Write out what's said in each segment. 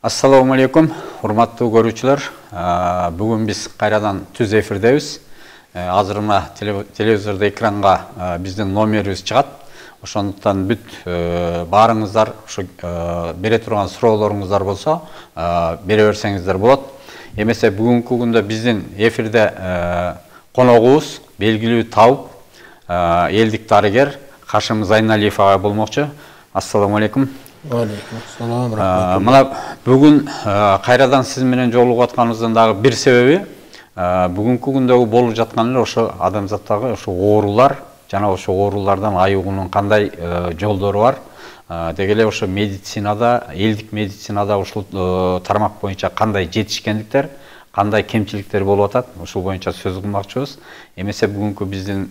Assalamu алейкум, урматтуу көрүүчүлөр. Бүгүн биз кайрадан түз эфирдебиз. Азыр мына телевизордо экранга биздин номерибиз чыгат. Ошондуктан бүт баарыңыздар ушу бере турган суроолоруңуздар болсо, бере берсеңиздер болот. Эмесе бүгүнкү күндө биздин эфирде коногубуз белгилүү табып, элдик дарыгер Хашим Зайналиев ага болмокчу. Ассаламу алейкум. Алейкум. Мына бүгүн кайрадан сиз менен жолугуп атканыбыздын дагы бир себеби бүгүнкү күндөгү болуп жаткан эле ошо адамзаттагы ошо оорулар жана ошо оорулардан айыгуунун кандай жолдору бар. Деги эле ошо медицинада, элдик медицинада ушул тармак боюнча кандай жетишкендиктер, кандай кемчиликтер болуп атат, ушул боюнча сөз кылмакчыбыз. Эмесе бүгүнкү биздин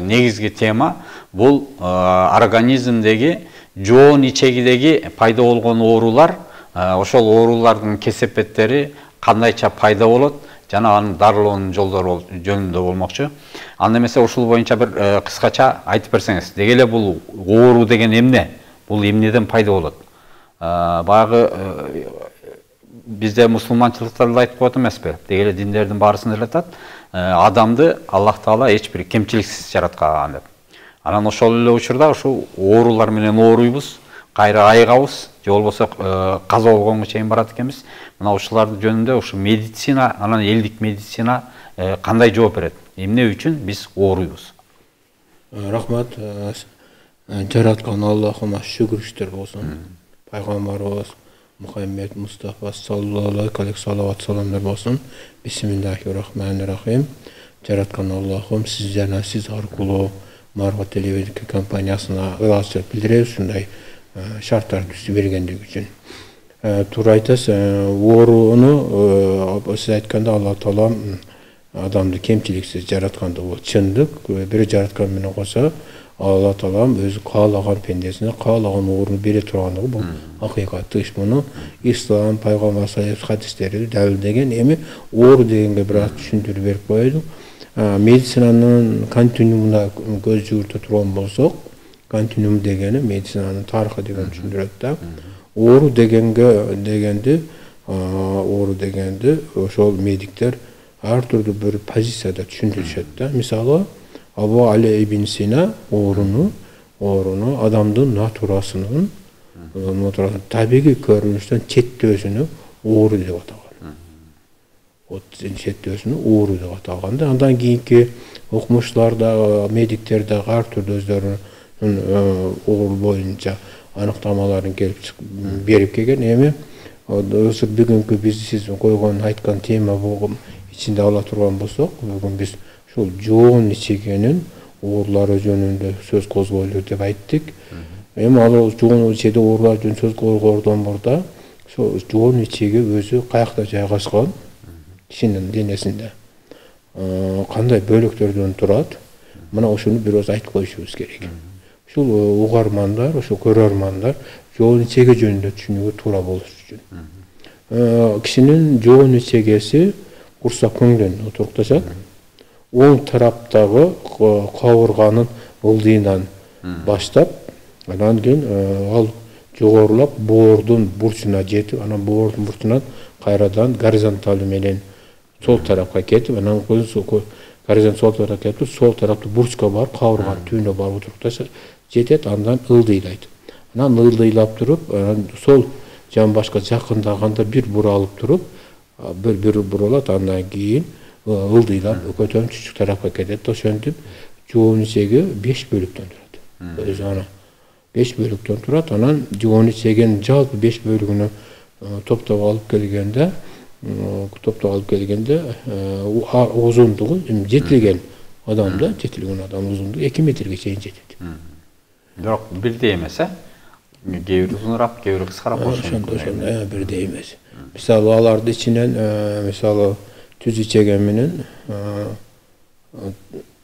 негизги тема бул организмдеги жоон ичегидеги пайда болгон оорулар, ошол оорулардын кесепеттери кандайча пайда болот жана анын дарылоонун жолдору жөнүндө болмокчу. Анда эмесе ушул боюнча бир кыскача айтып берсеңиз. Деги эле бул оору деген эмне? Бул эмнеден пайда болот? Баягы бизде мусулманчылыкта да айтып коет эмеспи? Деги эле диндердин баарысында эле айтат, адамды Аллах Таала эч бир кемчиликсиз жараткан деп. Анан ошол эле учурда ушу оорулар менен ооруйбуз, кайра айыгабыз, же болбосо каза болгонго чейин барат экенбиз. Мына ушулардын жөнүндө ушу медицина, анан элдик медицина кандай жооп берет? Эмне үчүн биз ооруйбуз? Рахмат. Жараткан Аллахыма шүгүрүштөр болсун. Пайгамбарыбыз Мухаммед Мустафа саллаллаху алейхи салават саламдар болсун. Бисмиллахир-рахманир-рахим. Жараткан Аллахым сиз жана сиз аркылуу Марва телевизия компаниясына ылайчылык билдиребиз ушундай шарттарды түзүп бергендиги үчүн. Туура айтасыз, ооруну сиз айтканда Аллах Таала адамды кемчиликсиз жаратканды бул чындык. Бир жараткан менен кошо Аллах Таала өзү каалаган пендесине каалаган ооруну бере тургандыгы бул акыйкат. Муну ислам, пайгамбар саллаллаху хадистери далилдеген. Эми оору дегенге бир аз түшүндүрүп берип коелу. Медицинанын континуумуна көз жүгүртө турган болсок, континуум дегени медицинанын тарыхы деген түшүндүрөт да. Оору дегенди ошол медиктер ар түрдүү бір позицияда түшүндүрүшөт да. Мисалы, Абу Али ибн Сина ооруну адамдын натурасынын табигый көрүнүштөн четтөөсүнү оору деп атаган. Четтөөсүнү оору деп атаган да. Андан кийинки окумуштарда, медиктерде ар түрдүү өздөрүнүн оору боюнча аныктамаларын келип берип келген. Эми ошо бүгүнкү биз сиз койгон айткан тема болгон ичинде ала турган болсок, бүгүн биз ушул жоон ичегенин оорулары жөнүндө сөз козгойлу деп айттык. Эми ал жоон ичеде оорулар жөнүндө сөз козгоодон мурда ошо жоон ичеги өзү каякта жайгашкан, кишинин денесинде кандай бөлөктөрдөн турат? Мына ошону бир аз айтып коюшубуз керек. Ушул угармандар, ошо көрөрмандар жоон ичеги жөнүндө түшүнүүгө туура болуш үчүн. Кишинин жоон ичегеси курсак көңдөн турукташат. Оң тараптагы кабырганын ылдыйынан баштап, анан кийин ал жогорулап боордун бурчуна жетип, анан боордун бурчунан кайрадан горизонталь менен сол тарапка кетип, анан горизонталь сол тарапка кетип, сол тараптуу бурчка барып, кабырганын түбүнө барып турукташат, жетет, андан ылдыйлайт. Анан ылдыйлап туруп, сол жан башка жакындаганда бир буралып туруп, бир буралат, андан кийин ылдыйлап көтөрүп чүчүк тарапка кетет. Ошентип жоон ичеги 5 бөлүктөн турат. Өзү ана 5 бөлүктөн турат. Анан жоон ичегинин жалпы 5 бөлүгүнө топтоп алып келгенде узундугу жетилген адам узундугу 2 метрге чейин жетет. Бирок бирдей эмес, кээ бир узунураак, кээ бир кыскараак болушу мүмкүн. Ошондой бирдей эмес. Мисалы алардын ичинен мисалы түз ичеген менен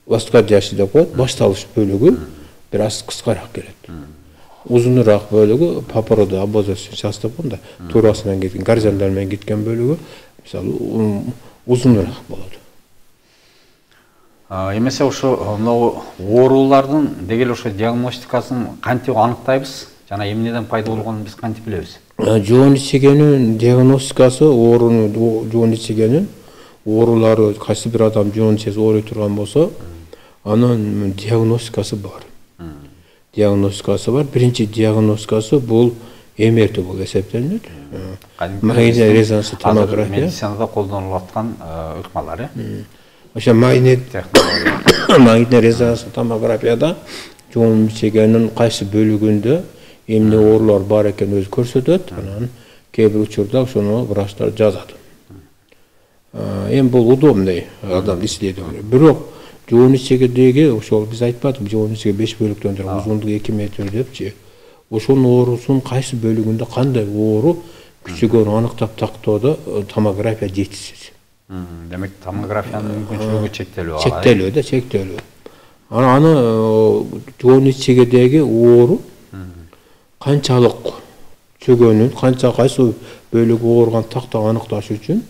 васкадияшы деп коет, башталыш бөлүгү бир аз кыскараак келет. Узунураак бөлүгү папорода абазасы частап да, туурасынан кеткен, горизонталь менен кеткен бөлүгү мисалы узунураак болот. Эмесе ошо оорулардын деги эле ошо диагностикасын кантип аныктайбыз? Жана эмнеден пайда болгонун биз кантип билебиз? жоон ичегенин диагностикасы, оорунун жоон ичегенин оорулары, кайсы бир адам жоон ичеси ооруй турган болсо, анын диагностикасы бар. Биринчи диагностикасы бул МРТ болуп эсептелинет. Магнитный резонанстык томография. Медицинада колдонулуп аткан ыкмалар, Ошо магнитный резонанстык томографияда жоон ичегенин кайсы бөлүгүндө эмне оорулар бар экенин өзү көрсөтөт. Анан кээ бир учурда ошону врачтар жазат. Эми бул удобный адам исследование. Бирок жоон ичегедеги ошол биз айтпадык, жоон ичеге 5 бөлүктөн турган узундугу 2 метр депчи. Ошонун оорусунун кайсы бөлүгүндө кандай оору күчөгөнүн аныктап тактоодо томография жетишсиз. Демек томографиянын мүмкүнчүлүгү чектелүү. Чектелүү. Аны жоон ичегедеги оору канчалык чөгөнүн, кайсы бөлүгү ооруган тактап аныкташ үчүн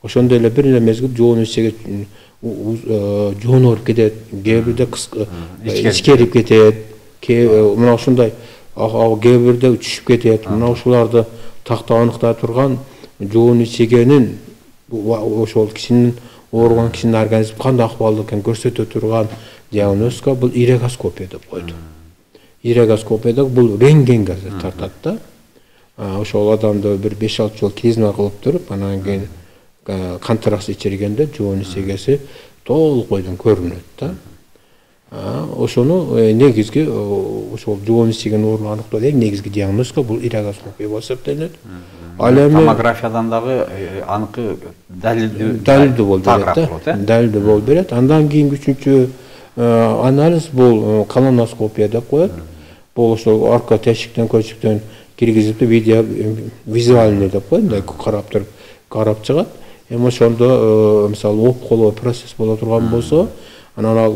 ошондой эле бир эле мезгил жоон ичеге жоон ооруп кетет, кээ бирде ичкерип кетет, мына ушундай кээ бирде түшүп кетет. Мына ушуларды тактап аныктай турган жоон ичегенин ошол кишинин ооруган кишинин организми кандай акыбалда экенин көрсөтө турган диагностика бул ирегаскопия деп коет. Ирегаскопияда бул рентгенге тартат да. Ошол адамды бир 5-6 жол клизма кылып туруп, анан кийин контраст ичиргенде жоон ичегеси толук бойдон көрүнөт да. Ошону негизги ошол жоон ичеген оорууну аныктоо эң негизги диагностика бул ирегаскопия болуп эсептелинет. Ал эми томографиядан дагы аныкы далилдүү болуп берет. Далилдүү болуп берет. Андан кийин үчүнчү анализ бул колоноскопия деп коет. Бул ошол арка тешиктен көчүктөн киргизип видео визуальный деп коет, карап чыгат. Эми ошондо мисалы оп колоо процесс боло турган болсо, анан ал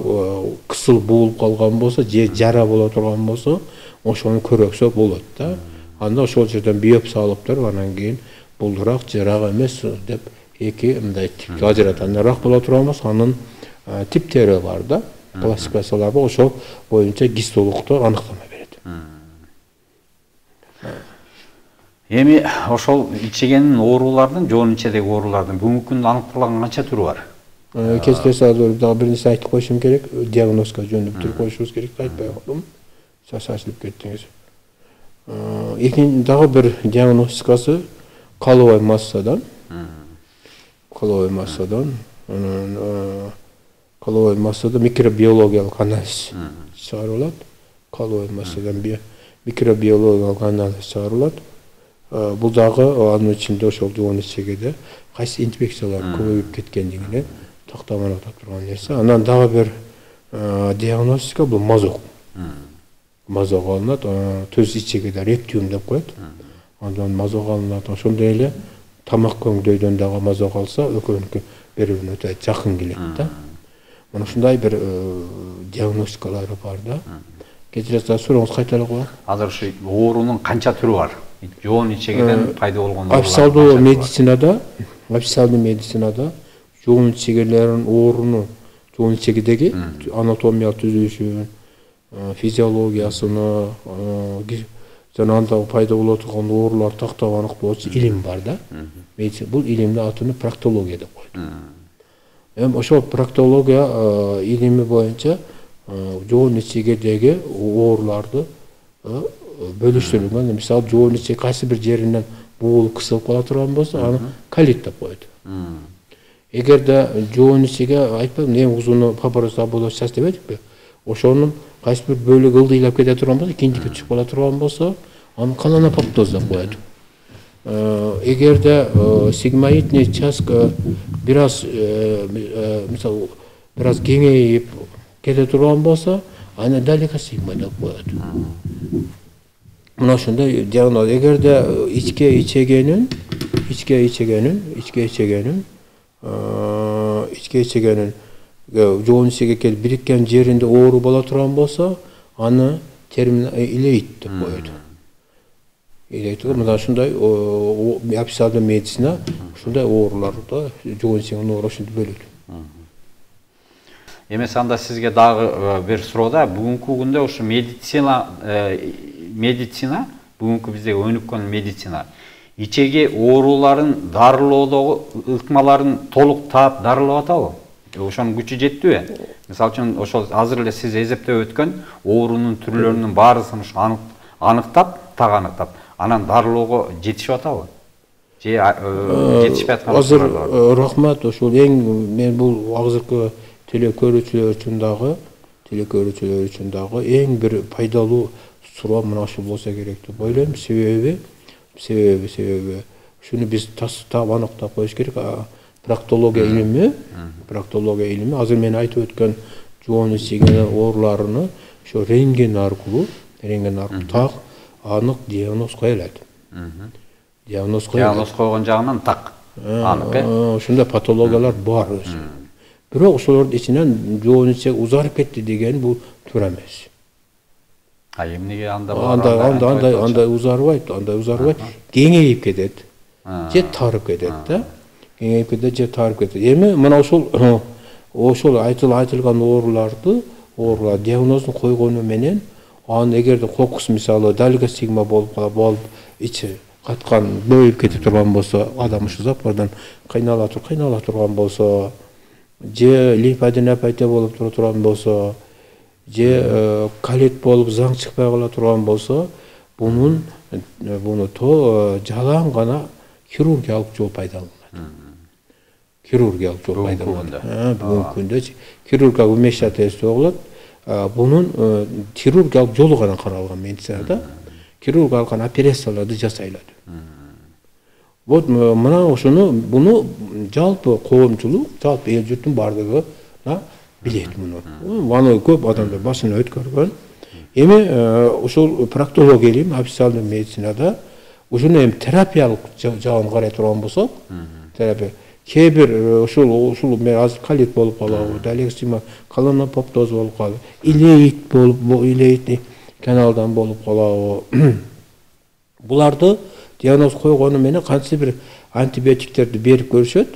кысыл буулуп калган болсо, же жара боло турган болсо, ошону көрөксө болот да. Анда ошол жерден биопсия алып туруп, анан кийин бул рак же рак эмес деп эки мындай типке ажыратат. Рак боло турган болсо, анын типтери бар да, классификациялар бар. Ошол боюнча гистологдор аныктама берет. Эми ошол ичегенин оорулардын, жоон ичедеги оорулардын бүгүнкү күндө аныкталган канча түрү бар? Кечиресиз дагы бир нерсе айтып коюшум керек, диагностика жөнүндө бүтүрүп коюшубуз керек, айтпай калдым. Шашылып кеттиңиз. Экинчи дагы бир диагностикасы каловой массадан. Каловой массада микробиологиялык анализ чыгарылат. Каловой массадан микробиологиялык анализ чыгарылат. Бул дагы анын ичинде ошол жоон ичегеде кайсы инфекциялар көбөйүп кеткендигине тактап аныктап турган нерсе. Анан дагы бир диагностика бул мазок. Мазок алынат, төз ичегеде ректиум деп коет. Андан мазок алынат. Ошондой эле тамак көңдөйдөн дагы мазок алса, экөөнүкү бири-бирине өтө жакын келет да. Мына ушундай бир диагностикалары бар да. Кечиресиз, сурооңуз кайталангыла? Азыр ушу оорунун канча түрү бар? Жоон ичегеден пайда болгон оорулар. Официалдуу медицинада жоон ичегелеринин ооруну, жоон ичегедеги анатомиялык түзүлүшүн, физиологиясыны, жана анда пайда боло турган оорулар тактап аныктоочу илим бар да. Бул илимдин атын проктология деп коет. Эми ошол проктология илими боюнча жоон ичегедеги ооруларды бөлүштүрүлгөн. Мисалы, жоон ичеги кайсы бир жеринен буулуп кысылып кала турган болсо, аны колит деп коет. Эгерде жоон ичеге айтпадым, эң узуну папорос оболочкасы деп айтпайбы? Ошонун кайсы бир бөлүгү ылдыйлап кете турган болсо, киндикке түшүп кала турган болсо, аны колоноптоз деп коет. Эгерде сигмоидный участка бир аз мисалы бир аз кеңейип кете турган болсо, аны далекосигма деп коет. Мына ошондой диагноз. Эгерде ичке ичегенин жоон ичеге келип бириккен жеринде оору боло турган болсо, аны термин илейт деп коет. Мына ушундай официалдуу медицина ушундай ооруларды, жоон ичегенин оору ушинтип бөлөт. Эмес анда сизге дагы бир суроо да, бүгүнкү күндө ушу медицина бүгүнкү биздеги өнүккөн медицина ичеги ооруларын дарылоодогу ыкмаларын толук таап дарылап атабы? Ошонун күчү жеттиби? Мисалы үчүн ошол азыр эле сиз эзептеп өткөн оорунун түрлөрүнүн баарысын аныктап, так аныктап, анан дарылоого жетишип атабы? Же жетишпей аткан? Азыр рахмат, ошол мен бул азыркы телекөрүүчүлөр үчүн дагы эң бир пайдалуу суроо мына ушул болсо керек деп ойлойм. Себеби ушуну биз таап аныктап коюш керек. Проктология илими азыр мен айтып өткөн жоон ичиген ооруларыны ошо рентген аркылуу так анык диагноз кое алат. Диагноз койгон жагынан так анык. Ошондой патологиялар бар өзү. Бирок ошолордун ичинен жоон ичек узарып кетти деген бул туура эмес. Эмнеге андай узарбайт, кеңейип кетет. Же тарып кетет да. Кеңейип кетет, же тарып кетет. Эми мына ошол айтылган оорулар диагнозун койгону менен анын эгерде кокус мисалы дальгостигма болуп ичи каткан бөлүп кетип турган болсо, адам ушул запордан кыйнала турган болсо, же лимфаденопатия болуп турган болсо, же колит болуп заң чыкпай кала турган болсо, буну жалаң гана хирургиялык жол пайдаланат. Бүгүнкү күндө хирургиялык вмешательство болот. Бунун хирургиялык жолу гана каралган медицинада. Хирургиялык операцияларды жасайлады. Вот мына буну жалпы коомчулук, жалпы эл журттун бардыгы билет муну. Аны көп адамдар башына өткөргөн. Эми ушул проктология илими официалдуу медицинада ушуну эми терапиялык жагын карай турган болсок, терапия кээ бир ушул мен азыр колит болуп калабы, дальгостигма колонопоптоз болуп калабы, илеит каналдан болуп калабы. Буларды диагноз койгону менен кантсе бир антибиотиктерди берип көрүшөт.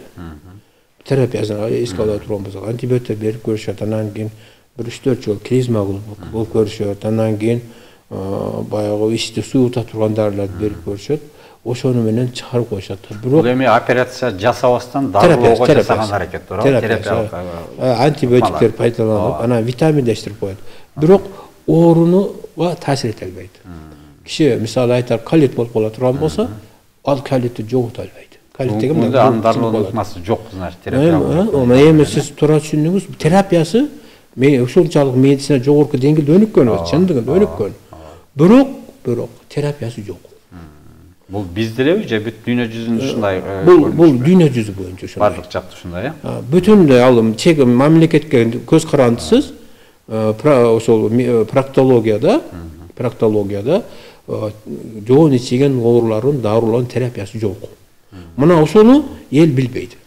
Терапиясын эске ала турган болсок, антибиотиктер берип көрүшөт. Анан кийин бир 3-4 жол клизма болуп көрүшөт. Анан кийин баягы ичти суюта турган дарыларды берип көрүшөт. Ошону менен чыгарып коюшат. Бирок эми операция жасабастан дарылоого жасаган аракет бар. Терапиялык антибиотиктер пайдаланып, анан витаминдештирип коет. Бирок оорунуга таасир эте албайт. Киши мисалы айтар колит болуп кала турган болсо, ал колитти жогута албайт. Колит деген анын дарылоонун ыкмасы жок, значит, терапия. Эми сиз туура түшүндүңүз, терапиясы ушунчалык медицина жогорку деңгээлде өнүккөн, чындыгында өнүккөн. Бирок терапиясы жок. Бул бизде элеби же бүт дүйнө жүзүндө ушундай? Бул дүйнө жүзү боюнча ушундай. Бардык жакта ушундай, Бүтүндөй алым чек мамлекетке көз карандысыз ошол проктологияда жоон ичиген оорулардын дарылоонун терапиясы жок. Мына ошону эл билбейт.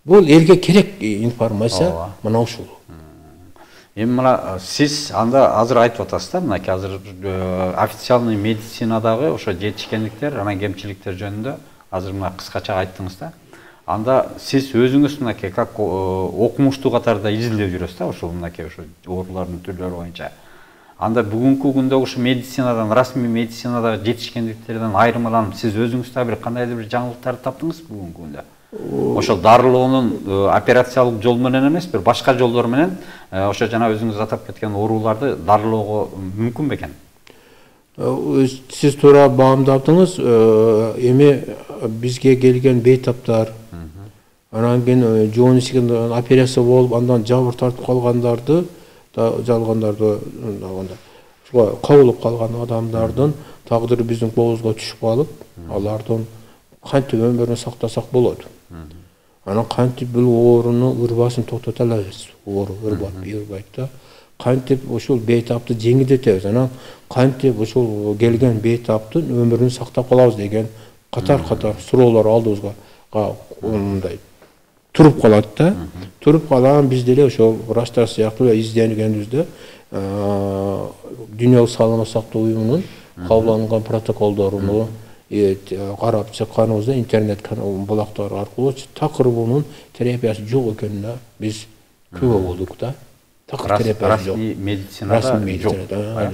Бул элге керек информация мына ушул. Эми мына сиз анда азыр айтып атасыз да, мынакей азыр официальный медицинадагы ошо жетишкендиктер, анан кемчиликтер жөнүндө азыр мына кыскача айттыңыз да. Анда сиз өзүңүз мынакей как окумуштуу катарда изилдеп жүрөсүз да, ошол мынакей ошо оорулардын түрлөрү боюнча. Анда бүгүнкү күндө ушу медицинадан, расмий медицинадагы жетишкендиктерден айырмаланып, сиз өзүңүз да бир кандайдыр бир жаңылыктарды таптыңыз бүгүнкү күндө? Ошол дарылоонун операциялык жол менен эмес, бир башка жолдор менен ошо жана өзүңүз атап кеткен ооруларды дарылоого мүмкүн бекен? Сиз туура баамдадыңыз. Эми бизге келген бейтаптар, анан кийин жоон ичиген операция болуп, андан жабыр тартып калгандарды, ушуга кабылып калган адамдардын тагдыры биздин колубузга түшүп калып, алардын кантип өмүрүн сактасак болот. Анан кантип бул ооруну ырбасын токтото алабыз? Оору ырбайт да. Кантип ушул бейтапты жеңилдетебиз? Анан кантип ушул келген бейтаптын өмүрүн сактап калабыз деген катар суроолор алдыбызга мындай туруп калат да. Туруп калган биз деле ошол врачтар сыяктуу изденгенибизде Дүйнөлүк саламаттык сактоо уюмунун кабылган протоколдоруну карап чыкканыбызда интернет булактар аркылуу такыр бунун терапиясы жок экенине биз күбө болдук да. такыр терапиясы жок. Расмий медицинада жок.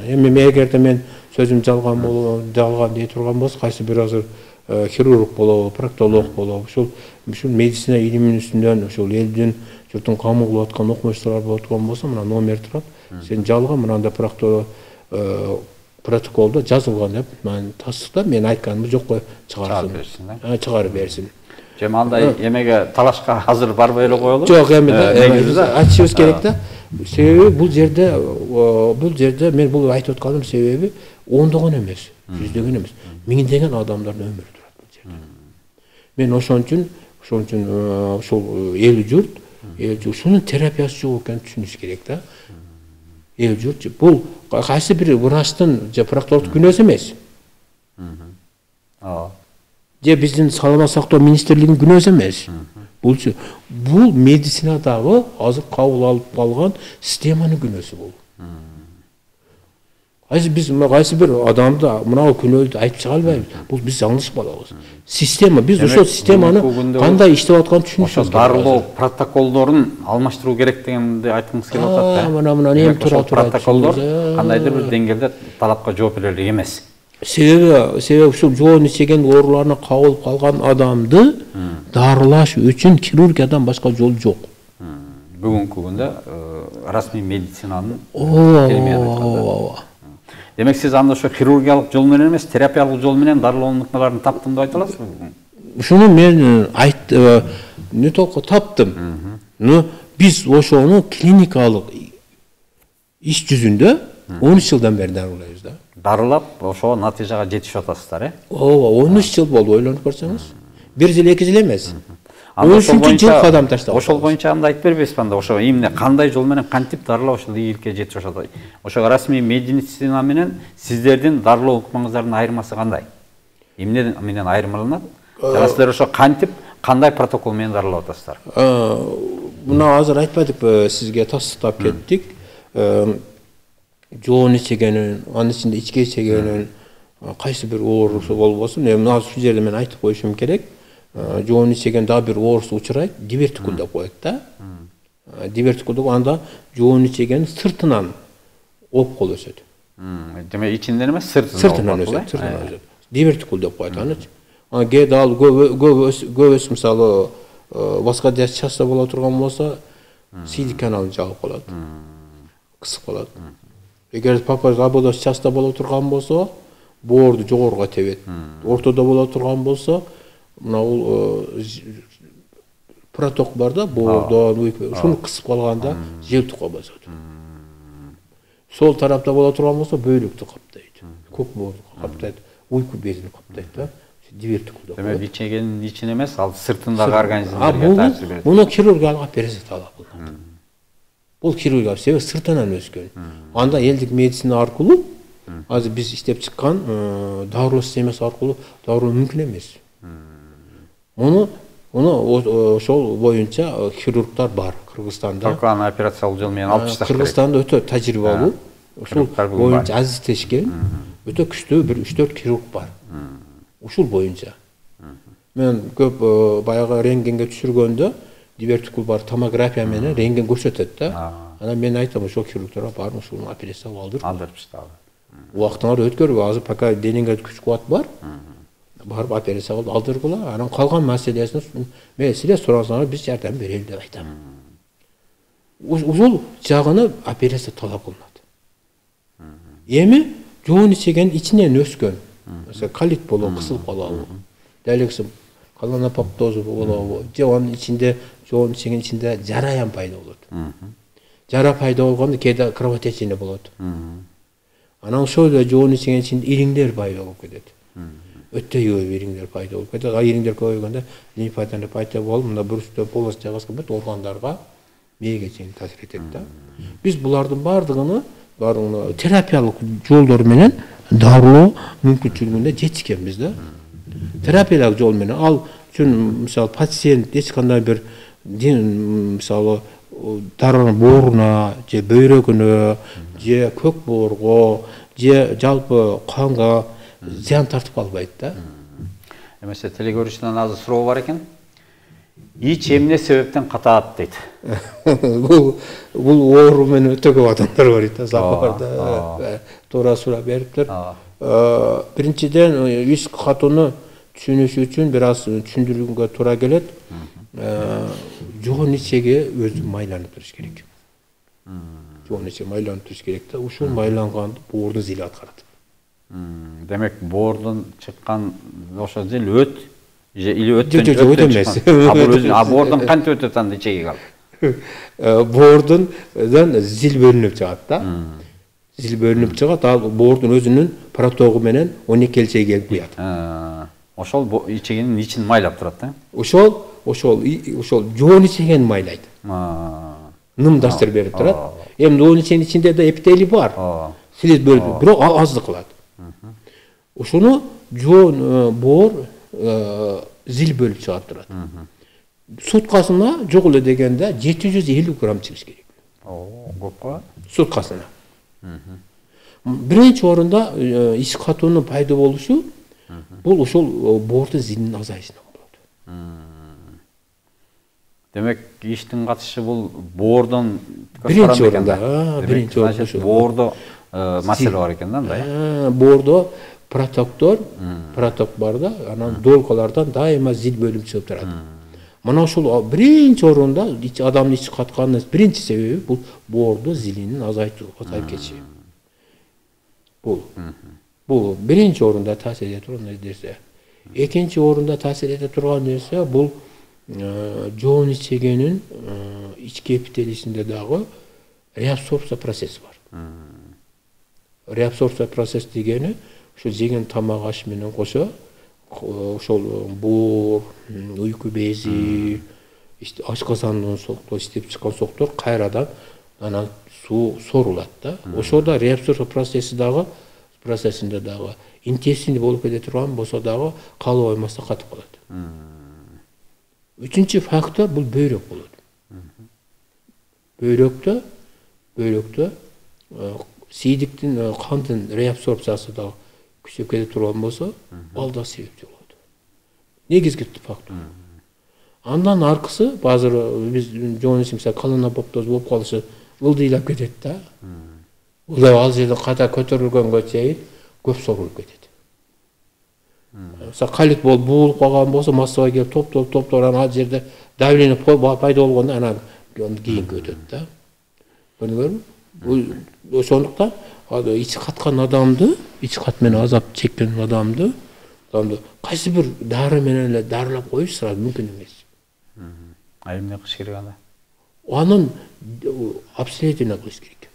Эми эгерде мен сөзүм жалган дей турган болсо, кайсы бир азыр хирург болобу, проктолог болобу, ушул медицина илиминин үстүнөн ушул элдин журттун камыл кылып аткан окумуштуулар болуп аткан болсо, мына номер турат. Сен жалган мындай протоколдо жазылган деп, мен тастыктап, мен айтканымды жокко чыгарып берсин. Жема андай эмеге талашка азыр барбай эле коелу. Жок, эми айтышыбыз керек да. Себеби бул жерде мен бул айтып атканым себеби ондогон эмес, жүздөгөн эмес, миңдеген адамдардын өмүрү турат бул жерде. Мен ошон үчүн ошол эл журт ушунун терапиясы жок экенин түшүнүш керек да. Эл журт бул кайсы бир врачтын же проктологдун күнөөсү эмес. Же биздин саламат сактоо министрлигинин күнөөсү эмес. Бул медицинадагы азыр кабыл алып калган системанын күнөөсү бул. Кайсы бир адамды мына күнөөдү айтып чыга албайбыз. Бул биз жаңылышып калабыз. Система, биз ошол системаны кандай иштеп атканын түшүнүшүбүз керек. Ошо дарылоо протоколдорун алмаштыруу керек дегенди айткыңыз келип атат да. Мына эми тура протоколдор кандайдыр бир деңгээлде талапка жооп бере элек эмес. Себеби ушул жоон ичеген ооруларына кабылып калган адамды дарылаш үчүн хирургиядан башка жол жок. Бүгүнкү күндө расмий медицинанын келмей. Демек сиз анда ошо хирургиялык жол менен эмес, терапиялык жол менен дарылоо өнүктөрүн таптым деп айта аласызбы? Ушуну мен не только таптым. Но биз ошону клиникалык иш жүзүндө 13 жылдан бери дарылайбыз да. Дарылап, ошо натыйжага жетишип атасыздар, 13 жыл болду, ойлонуп көрсөңүз. 1 жыл, 2 жыл эмес. 13 жыл кадам таштап. Ошол боюнча анда айтып бербейсизби анда ошо эмне кандай жол менен кантип дарылап ошол ийгиликке жетип атат. Ошо расмий медицина менен сиздердин дарылоо ыкмаңыздардын айырмасы кандай? Эмне менен айырмаланат? Жана сиздер ошо кантип, кандай протокол менен дарылап атасыздар? Мына азыр айтпадыкпы, сизге тастыктап кеттик. Жоон ичегенин, анын ичинде ички ичегенин кайсы бир оорусу болбосун, эми мына ушул жерде мен айтып коюшум керек. Жоон ичеген дагы бир оорусу учурайт, дивертикул деп коет да. Дивертикул деп анда жоон ичеген сыртынан опкол өсөт. Демек ичинден эмес, сыртынан өсөт. Дивертикул деп коет аны. Ага дал көбөс мисалы васкодиляциясы боло турган болсо, сийдик каналын жаап калат. Кысып калат. Эгер папазабодос часто боло турган болсо, боорду жогоруга тебет. Ортодо боло турган болсо, мына проток бар да, боордон, ушуну кысып калганда жел тука басат. Сол тарапта боло турган болсо, бөйрөктү каптайт. Көк боорду каптайт, уйку безин каптайт да. Дивертикул деп. Демек ичегенин ичин эмес, ал сыртындагы организмдерге таасир берет. Муну хирургиялык операция талап кылынат. Бул хирургиялык себеби сыртынан өскөн. Анда элдик медицина аркылуу азыр биз иштеп чыккан дарылоо системасы аркылуу дарылоо мүмкүн эмес. Муну ошол боюнча хирургдар бар Кыргызстанда. Только аны операциялык жол менен алып чыгыш керек. Кыргызстанда өтө тажрыйбалуу, ушул боюнча азиздешкен өтө күчтүү бир 3-4 хирург бар. Ушул боюнча. Мен көп баягы рентгенге түшүргөндө дивертикул бар томография менен рентген көрсөтөт да. Анан мен айтам ошол хирургдарга барып ушуну операция алдыр. Алдырыпчы. Убактыңарды өткөрбө, азыр пока денеңде күч кубат бар. Барып операция кылып алдыргыла, анан калган маселесин мен силер сурасаңар биз жардам берели деп айтам. Ушул жагына операция талап кылынат. Эми жоон ичеген ичинен өскөн. Mesela kalit болобу, кысылып калабы. Далекси колонопоктозу болобу. Же анын ичинде, жоон ичеген ичинде жараян пайда болот. Жара пайда болгондо кээде кровотечение болот. Анан ошол эле жоон ичеген ичинде ириңдер пайда болуп кетет. Өтө көп ириңдер пайда болуп кетет. Ириңдер көбөйгөндө лимфатаны пайда болуп, мында бүрүстө полос жайгашкан бет органдарга мээге чейин таасир этет да. Биз булардын бардыгын терапиялык жолдор менен дарылоо мүмкүнчүлүгүнө жетишкенбиз да. Терапиялык жол менен ал үчүн мисалы пациент эч кандай бир мисалы дарынын бооруна, же бөйрөгүнө, же көк боорго, же жалпы канга зыян тартып албайт да. Эмесе теле көрүүчүдөн азыр суроо бар экен. ич эмне себептен катаат дейт. Бул оору менен өтө көп адамдар бар да, сапарда туура сурап бериптир. Биринчиден ич катууну түшүнүш үчүн бир аз түшүндүрүүгө туура келет. Жоон ичеге өзү майланып туруш керек. Жоон иче майланып туруш керек да, ушул майланганды боордун зили аткарат. Демек боордун чыккан ошо зил өт или өттөн эмес. Боордун кантип өтөт анда ичеге калып? Боордун зил бөлүнүп чыгат да. Зил бөлүнүп чыгат, ал боордун өзүнүн протогу менен 12 элчеге келип куят. Ошол ичегенин ичин майлап турат да? Ошол жоон ичегени майлайт. Нымдастырып берип турат. Эми жоон иченин ичинде да эпителий бар. Силиз бөлүп, бирок аздык кылат. Ошону жоон боор зил бөлүп чыгап турат. Суткасына жок эле дегенде 750 грамм чыгыш керек. Көп го. Суткасына. Биринчи орунда ич катуунун пайда болушу бул ошол боордун зилинин азайышынан болот. Демек иштин катышы бул боордон биринчи орунда. Биринчи орунда боордо маселе бар экен да, мындай. Боордо протоктор бар да, анан долкалардан дайыма зил бөлүнүп чыгып турат. Мына ушул биринчи орунда адамдын ичи катканынын биринчи себеби бул боордун зилинин азайып кетиши. Бул биринчи орунда таасир эте турган нерсе. Экинчи орунда таасир эте турган нерсе бул жоон ичегенин ички эпителийсинде дагы реабсорбция процесси бар. Реабсорбция процесс дегени ошо жеген тамак аш менен кошо ошол боор, уйку бези, ашказандын соктор, иштеп чыккан соктор кайрадан анан суу сорулат да. Ошода реабсорбция процессинде дагы интенсивный болуп кете турган болсо дагы калыбай эмесе катып калат. Үчүнчү фактор бул бөйрөк болот. Бөйрөктө сийдиктин кандын реабсорбциясы дагы күчөп кете турган болсо, ал да себепчи болот. Негизги фактор. Андан аркысы базыр биз жоон ичим колонопоптоз болуп калышы ылдыйлап кетет да. Ылдый ал жерде кайта көтөрүлгөнгө чейин көп сорулуп кетет. Калит болуп буулуп калган болсо, массага келип топтоп анан ал жерде давление пайда болгондо анан кийинки өтөт да. Көрдүңөрбү? Ошондуктан ичи каткан адамды, ичи кат менен азап чеккен адамды кайсы бир дары менен эле дарылап коюш сразу мүмкүн эмес. Эмне кылыш керек анда? Анын обследование кылыш керек.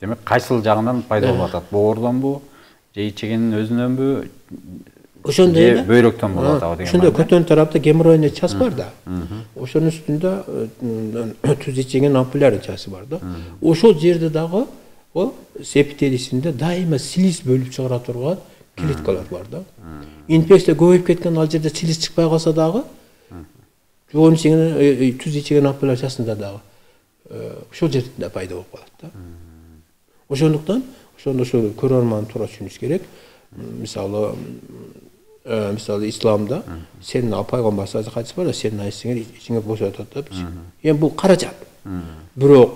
Демек кайсыл жагынан пайда болуп атат? Боордонбу, же ичегенин өзүнөнбү? Ошондой эле бөйрөктөн болуп атабы деген. Ошондой көтөн тарапта геморройный час бар да. Ошонун үстүндө түз ичеген ампуляр часы бар да. Ошол жерде дагы эпителийсинде дайыма силиз бөлүп чыгара турган клеткалар бар да. Инфекция көбөйүп кеткен ал жерде силиз чыкпай калса дагы жоон ичеген түз ичеген ампуляр часында дагы ошол жерде пайда болуп калат да. Ошондуктан ошону көрөрман туура түшүнүш керек. Мисалы исламда сенин пайгамбар айтып бар да, сенин айсыңар ичиңе бошотот деп. Эми бул каражат. Бирок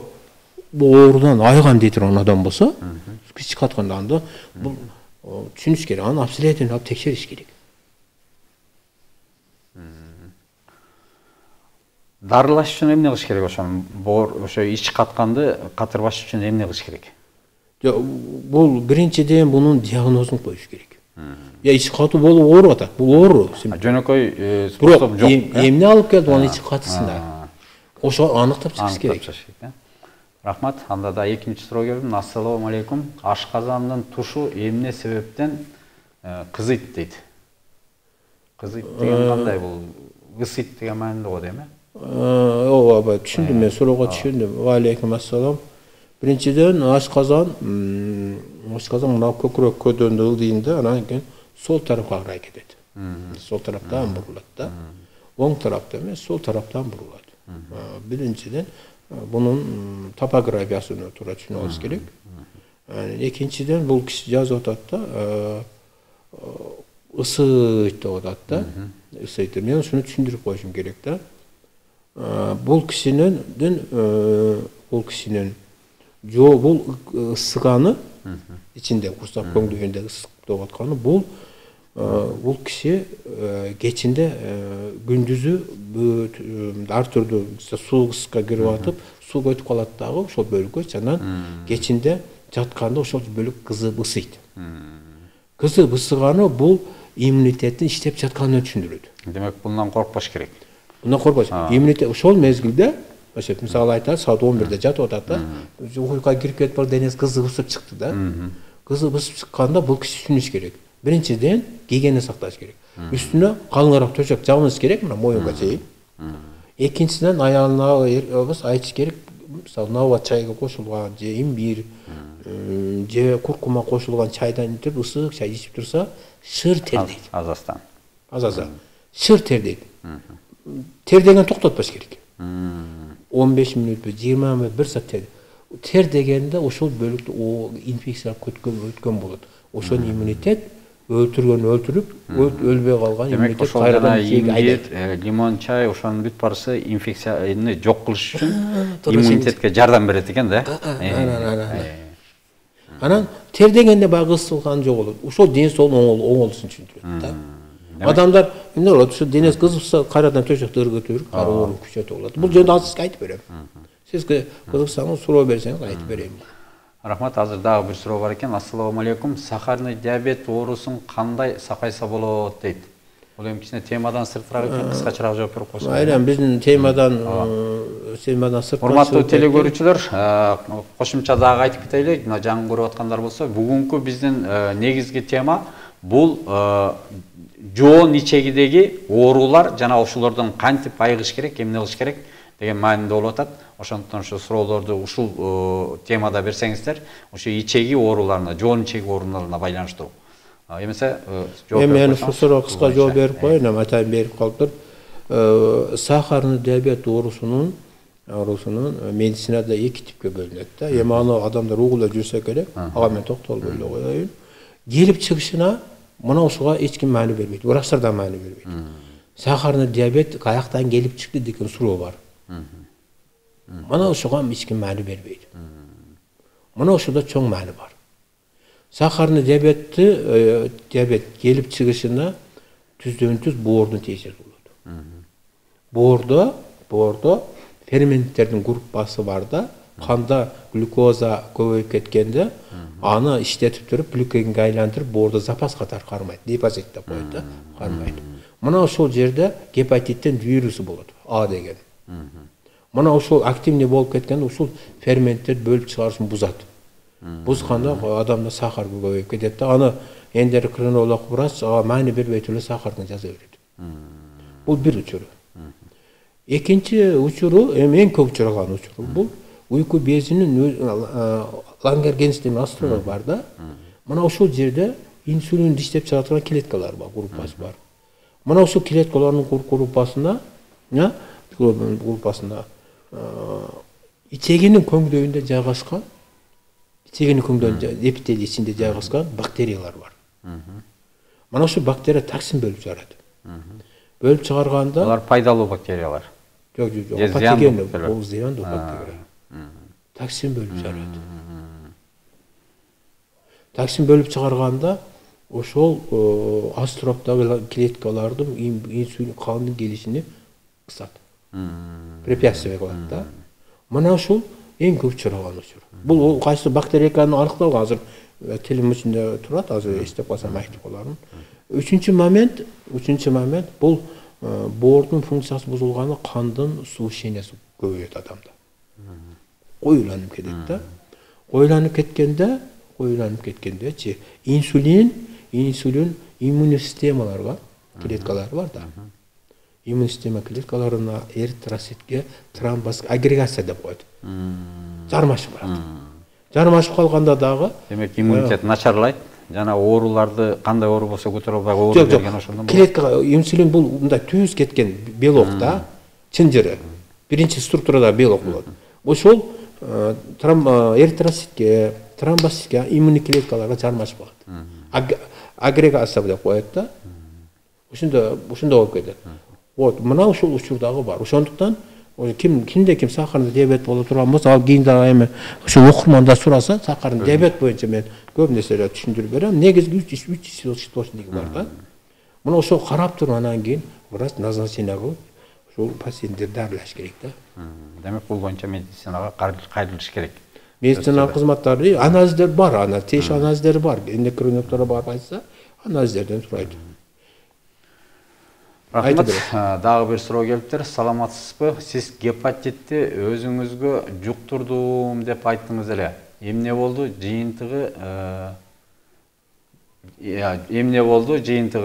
бул оорудан айган дей турган адам болсо, ич катканда анда бул түшүнүш керек, аны обследование алып текшериш керек. Дарылаш үчүн эмне кылыш керек ошону? Ошо ич катканды катырбаш үчүн эмне кылыш керек? Бул биринчиден мунун диагнозун коюш керек. Я ич катуу болуп ооруп атат. Бул оору. Жөнөкөй способ жок. Эмне алып келди анын ич катысында? Ошо аныктап чыгыш керек. Рахмат. Анда да экинчи суроо келди. Ассалому алейкум. Ашказандын тушу эмне себептен кызыйт дейт? Кызыйт деген кандай бул? Ысыйт деген маанилүү го дейм, ооба, түшүндүм, мен суроого түшүндүм. Ва алейкум ассалам. Биринчиден ашказан мына көкүрөк көдөнүн ылдыйында, анан кийин сол тарапка карай кетет. Сол тараптан бурулат да. Оң тарапта эмес, сол тараптан бурулат. Биринчиден бунун топографиясын туура түшүнүп алыш керек. Экинчиден бул киши жазып атат да, ысыйт деп атат да. Ысыйт. Мен шуну түшүндүрүп коюшум керек да. Бул кишинин бул ысыганы ичинде курсак көңдөгөндө ысык деп атканы бул киши кечинде күндүзү ар түрдүү суу ысыкка кирип атып, суу көтүп калат дагы ошол бөлүккө, анан кечинде жатканда ошол бөлүк кызып ысыйт. Кызып ысыганы бул иммунитеттин иштеп жатканын түшүндүрөт. Демек, bundan коркпош керек. Bundan коркпош. Иммунитет ошол мезгилде, мисалы айтат, саат 11-де жатып атат да. Уйкуга кирип кетип бар денеси кызып ысып чыкты да. Кызып ысып чыкканда бул киши түшүнүш керек. Биринчиден гигиена сакташ керек. Үстүнө калыңыраак төшөк жабыныш керек, мына моюнга чейин. Экинчиден аялына айтыш керек, мисалы нава чайга кошулган же имбир же куркума кошулган чайдан ичип ысык чай ичип турса, шыр тердейт. Азастан. Азаза. Шыр тердейт. Тердеген токтотпош керек. 15 мүнөт, 20 мүнөт, 1 саат тердейт. Тердегенде ошол бөлүктө инфекция өткөн болот. Ошол иммунитет өлтүрүп, өлбөй калган иммунитет кайрадан имбир, лимон чай, ошонун бүт барысы инфекцияны жок кылыш үчүн иммунитетке жардам берет экен да. Анан тердегенде багы ысылган жок болот. Ошол ден соолук оңолушун түшүндүрөт да. Адамдар эмне болот? Ошо денеси кызыкса кайрадан төшөктү ыргытып, ооруп күчөтүп болот. Бул жөнүндө азыр айтып берем. Сизге кызыксаңыз суроо берсеңиз айтып берейин. Рахмат, азыр дагы бир суроо бар экен. Ассаламу алейкум. Сахарный диабет оорусун кандай сакайса болот дейт. Бул эми кичине темадан сыртыраак экен, кыскачараак жооп берип койсоңуз. Айран биздин темадан сыртыраак. Урматтуу телекөрүүчүлөр, кошумча дагы айтып кетели, мына жаңы көрүп аткандар болсо, бүгүнкү биздин негизги тема бул жоон ичегидеги оорулар жана ошолордон кантип айыгыш керек, эмне кылыш керек деген маанинде болуп атат. Ошондуктан ошо суроолорду ушул темада берсеңиздер, ошо ичеги ооруларына, жоон ичеги ооруларына байланыштуу. Эмесе жооп берип мен ушул суроо кыска жооп берип коеюн, атайын берип калыптыр. Сахарный диабет оорусунун медицинада эки типке бөлүнөт да. Эми аны адамдар угулап жүрсө керек. Ага мен токтолбой эле коеюн. Келип чыгышына мына ушуга эч ким маани бербейт. Врачтар да маани бербейт. Сахарный диабет каяктан келип чыкты деген суроо бар. Мына ушуга эч ким маани бербейт. Мына ушуда чоң маани бар. Сахарный диабет келип чыгышына түздөн-түз боордун теесири болот. Боордо ферменттердин группасы бар да, канда глюкоза көбөйүп кеткенде, аны иштетип туруп глюкогенге айлантырып боордо запас катары кармайт, депозит деп коет да, кармайт. Мына ошол жерде гепатиттин вирусу болот, А деген. Мына ошол активный болуп кеткенде ушул ферменттер бөлүп чыгарышын бузат. Бузганда адамда сахар көбөйүп кетет да, аны эндокринолог врач маани бербей эле сахарын жаза берет. Бул бир учуру. Экинчи учуру, эң көп учураган учуру бул уйку безинин Лангер-Генс деген астролог бар да. Мына ошол жерде инсулинди иштеп чыгарган клеткалар бар, группасы бар. Мына ошол клеткалардын группасына ичегинин көңдөйүндө жайгашкан, ичегинин көңдөйүндө эпителий ичинде жайгашкан бактериялар бар. Мына ошол бактерия токсин бөлүп чыгарат. Бөлүп чыгарганда алар пайдалуу бактериялар. Жок, патоген, бул зыяндуу бактерия. Токсин бөлүп чыгарат. Токсин бөлүп чыгарганда ошол астроптагы клеткалардын инсулин кандын келишине кысат. Препятствие кылат да. Мына ушул эң көп чыраган учур. Бул кайсы бактерия экенин аныкталган, азыр тилим ичинде турат, азыр эстеп калсам айтып калармын. Үчүнчү момент бул боордун функциясы бузулганы, кандын суущениясы көбөйөт адамда. Коюланып кетет да. Коюланып кеткенде инсулин иммун системаларга клеткалар бар да. Иммун система клеткаларына эритроцитке тромбоз агрегация деп коет. Жармашып барат. Жармашып калганда дагы, демек иммунитет начарлайт. Жана ооруларды кандай оору болсо көтөрө албай оору берген ошондон. Клеткага инсулин бул мындай түз кеткен белок да, чынжыры. Биринчи структурада белок болот. Ошол эритроцитке, тромбоцитке, иммун клеткаларга жармашып калат. агрегация деп коет да. Ушунда болуп кетет. Вот, мына ушул учурдагы бар. Ошондуктан кимде сахарный диабет боло турган болсо, ал кийин дагы эми ушул окурманда сураса, сахарный диабет боюнча мен көп нерселерди түшүндүрүп берем. Негизги 3 источниги бар да. Мына ошо карап туруп анан кийин врач назначение кылып, ушул пациенттерди дарылаш керек да. Демек бул боюнча медицинага кайрылыш керек. Медицина кызматтары, анализдер бар, теш анализдери бар. Эндокринологдор барып айтса, анализдерден сурайт. Рахмат. Дагы бир суроо келиптир. Саламатсызбы? Сиз гепатитти өзүңүзгө жуктурдум деп айттыңыз эле. Эмне болду? Жыйынтыгы